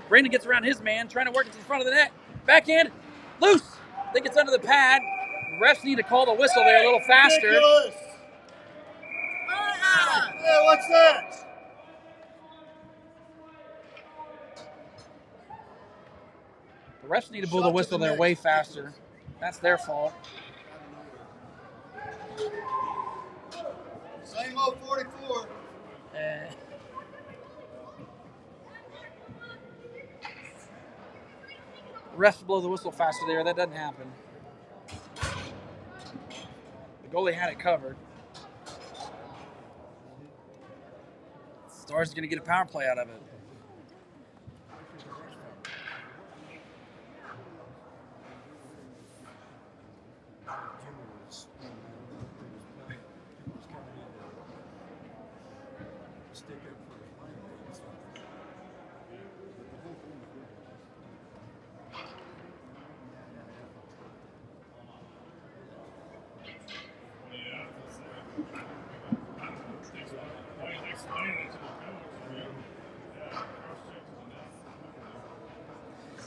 Brandon gets around his man, trying to work it to the front of the net. Backhand, loose. I think it's under the pad. Refs need to call the whistle there a little faster. Ridiculous. Hey, what's that? The refs need to blow the whistle there way faster. That's their fault. Same old 44. Refs blow the whistle faster there. That doesn't happen. The goalie had it covered. Stars are going to get a power play out of it.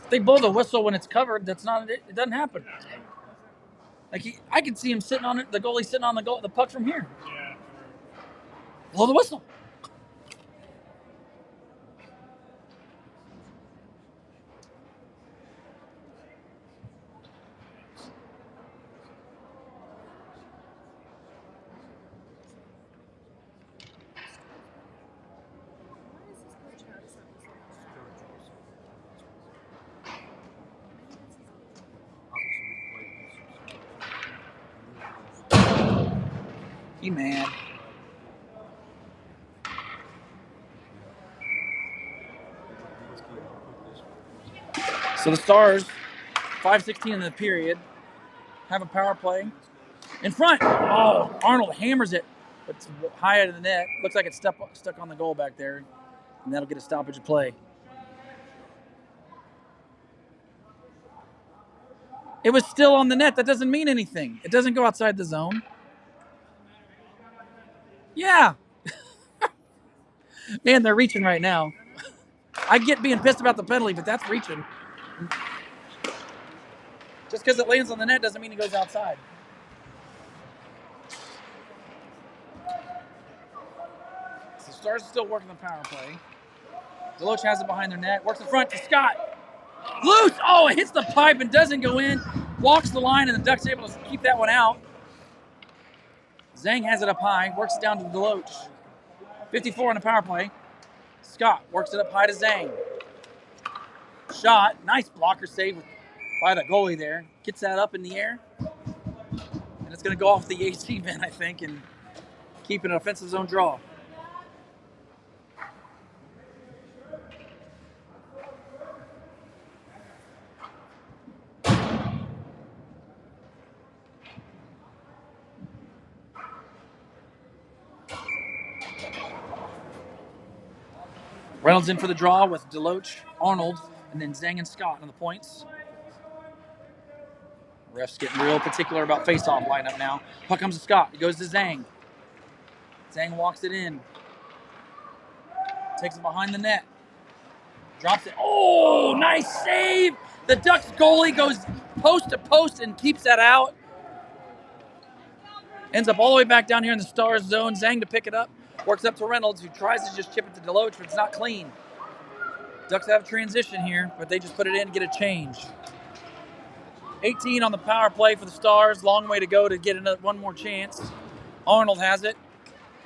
They blow the whistle when it's covered. That's not it. It doesn't happen. Like I can see him sitting on it. The goalie sitting on the puck from here. Blow the whistle. He mad. So the Stars, 5:16 in the period, have a power play. In front. Oh, Arnold hammers it. It's high out of the net. Looks like it's stuck on the goal back there. And that'll get a stoppage of play. It was still on the net. That doesn't mean anything. It doesn't go outside the zone. Yeah. Man, they're reaching right now. I get being pissed about the penalty, but that's reaching. Just because it lands on the net doesn't mean it goes outside. So Stars are still working the power play. Deloach has it behind their net. Works in front to Scott. Loose! Oh, it hits the pipe and doesn't go in. Walks the line, and the Ducks are able to keep that one out. Zhang has it up high. Works it down to Deloach. 54 on the power play. Scott works it up high to Zhang. Shot. Nice blocker save by the goalie there. Gets that up in the air. And it's going to go off the AC vent, I think, and keep an offensive zone draw. Reynolds in for the draw with Deloach, Arnold, and then Zhang and Scott on the points. Ref's getting real particular about face-off lineup now. Puck comes to Scott. It goes to Zhang. Zhang walks it in. Takes it behind the net. Drops it. Oh, nice save. The Ducks goalie goes post to post and keeps that out. Ends up all the way back down here in the Stars zone. Zhang to pick it up. Works up to Reynolds, who tries to just chip it to Deloach, but it's not clean. Ducks have transition here, but they just put it in to get a change. 18 on the power play for the Stars. Long way to go to get one more chance. Arnold has it.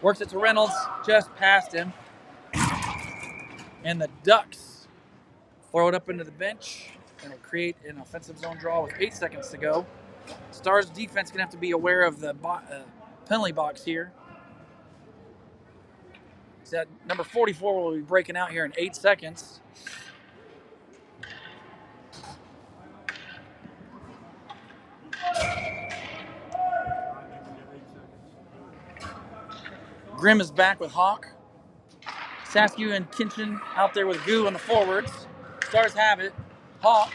Works it to Reynolds. Just past him. And the Ducks throw it up into the bench. And it'll create an offensive zone draw with 8 seconds to go. Stars defense going to have to be aware of the penalty box here. So that number 44 will be breaking out here in 8 seconds. Grimm is back with Hawk. Saskew and Kinchin out there with Goo on the forwards. Stars have it. Hawk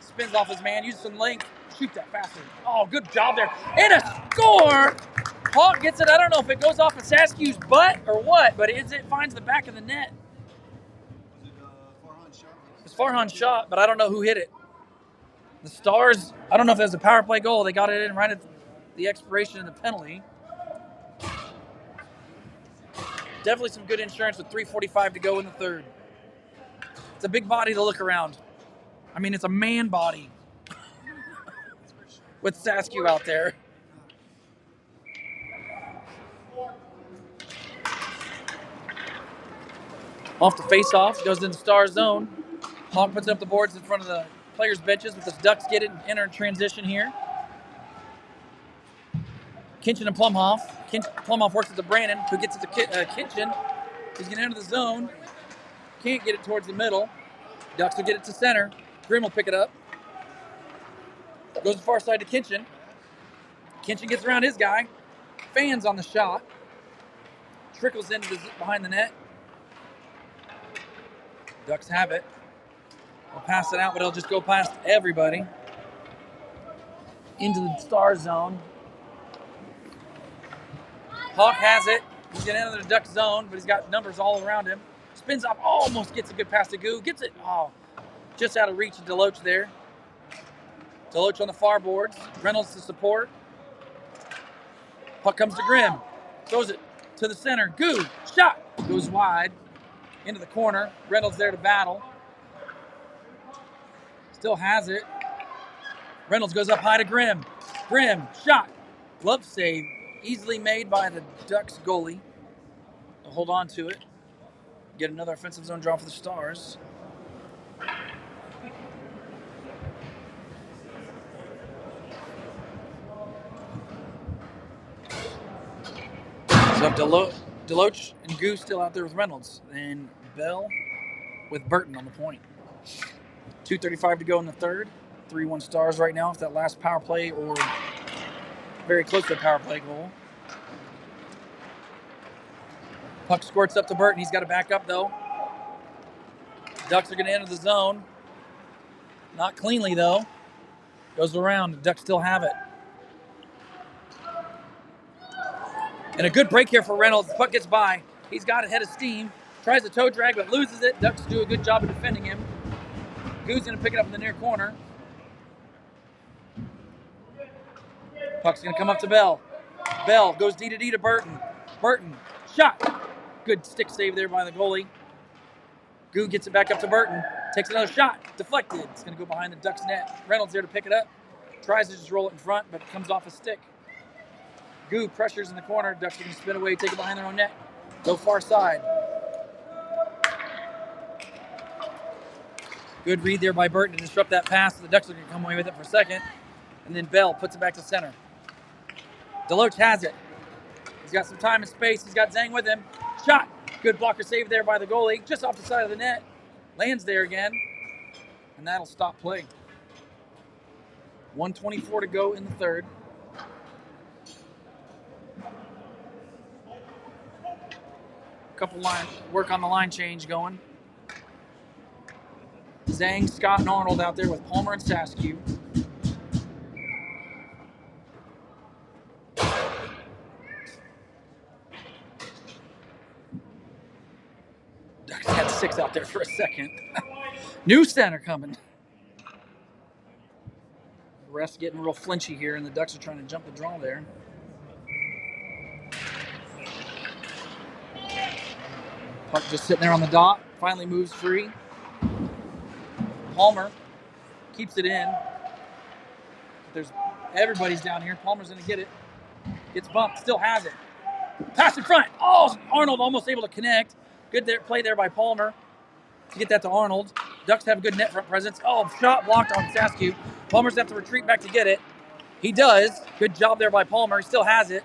spins off his man, uses some length. Shoot that faster. Oh, good job there. And a score! Hawk gets it. I don't know if it goes off of Saskew's butt or what, but it finds the back of the net. It's Farhan's shot, but I don't know who hit it. The Stars, I don't know if that was a power play goal. They got it in right at the expiration of the penalty. Definitely some good insurance with 3:45 to go in the third. It's a big body to look around. I mean, it's a man body with Saskew out there. Off the face-off, goes into Star zone. Hawk puts up the boards in front of the players' benches, but the Ducks get it and enter in transition here. Kinchin and Plumhoff. Plumhoff works it to Brandon, who gets it to Kinchin. He's going to enter the zone. Can't get it towards the middle. Ducks will get it to center. Grimm will pick it up. Goes the far side to Kinchin. Kinchin gets around his guy. Fans on the shot. Trickles into behind the net. Ducks have it. They'll pass it out, but it'll just go past everybody. Into the Star zone. Hawk has it. He's going to enter the Duck zone, but he's got numbers all around him. Spins off, almost gets a good pass to Goo. Gets it, just out of reach of Deloach there. Deloach on the far boards. Reynolds to support. Puck comes to Grimm. Throws it to the center. Goo, shot. Goes wide. Into the corner. Reynolds there to battle. Still has it. Reynolds goes up high to Grimm. Grimm, shot. Glove save. Easily made by the Ducks goalie. They'll hold on to it. Get another offensive zone draw for the Stars. So have Deloach and Goose still out there with Reynolds. And Bell with Burton on the point. 2:35 to go in the third. 3-1 Stars right now. If that last power play or very close to a power play goal. Puck squirts up to Burton. He's got to back up, though. Ducks are going to enter the zone. Not cleanly, though. Goes around. The Ducks still have it. And a good break here for Reynolds. The puck gets by. He's got a head of steam. Tries to toe drag, but loses it. Ducks do a good job of defending him. Goo's going to pick it up in the near corner. Puck's going to come up to Bell. Bell goes D to Burton. Burton, shot. Good stick save there by the goalie. Goo gets it back up to Burton. Takes another shot. Deflected. It's going to go behind the Ducks net. Reynolds there to pick it up. Tries to just roll it in front, but it comes off a stick. Goo pressures in the corner. Ducks are going to spin away, take it behind their own net. Go far side. Good read there by Burton to disrupt that pass. The Ducks are going to come away with it for a second. And then Bell puts it back to center. Deloach has it. He's got some time and space. He's got Zhang with him. Shot. Good blocker save there by the goalie. Just off the side of the net. Lands there again. And that'll stop play. 1:24 to go in the third. couple work on the line change going. Zhang, Scott, and Arnold out there with Palmer and Saskew. Ducks had 6 out there for a second. New center coming. The ref's getting real flinchy here, and the Ducks are trying to jump the draw there. Puck just sitting there on the dot. Finally moves free. Palmer keeps it in. Everybody's down here. Palmer's going to get it. Gets bumped. Still has it. Pass in front. Oh, Arnold almost able to connect. Good play there by Palmer to get that to Arnold. Ducks have a good net front presence. Oh, shot blocked on Saskew. Palmer's have to retreat back to get it. He does. Good job there by Palmer. He still has it.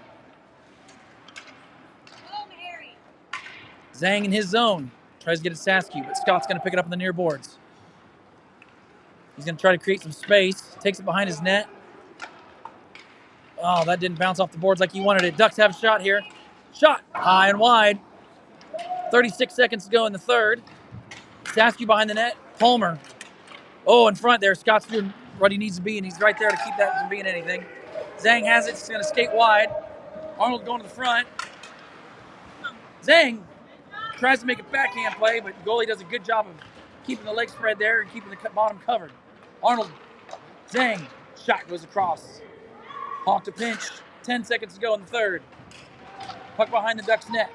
Zhang in his zone. Tries to get it to Saskew, but Scott's going to pick it up in the near boards. He's going to try to create some space. Takes it behind his net. Oh, that didn't bounce off the boards like he wanted it. Ducks have a shot here. Shot high and wide. 36 seconds to go in the third. Saskew behind the net. Palmer. Oh, in front there. Scott's doing what he needs to be, and he's right there to keep that from being anything. Zhang has it. He's going to skate wide. Arnold going to the front. Zhang tries to make a backhand play, but the goalie does a good job of keeping the leg spread there and keeping the bottom covered. Arnold. Zhang. Shot goes across. Hawk to pinch. 10 seconds to go in the third. Puck behind the Ducks' net.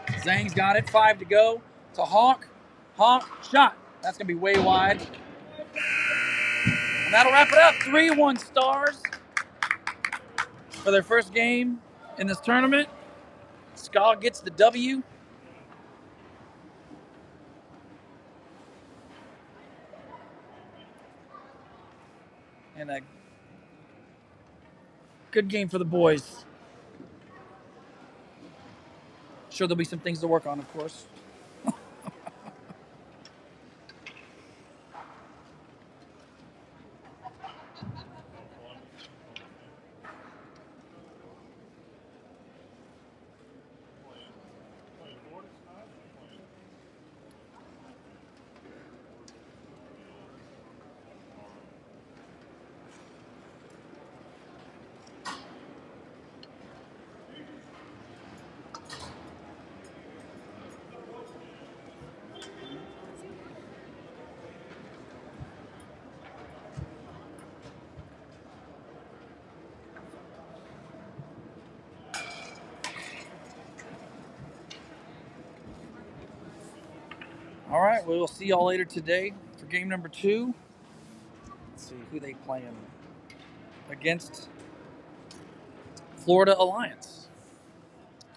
Zhang's got it. 5 to go. To Hawk. Hawk. Shot. That's going to be way wide. And that'll wrap it up. 3-1 Stars for their first game in this tournament. Scott gets the W. And a good game for the boys. Sure, there'll be some things to work on, of course. All right, we will see y'all later today for game number 2. Let's see who they playing against. Florida Alliance.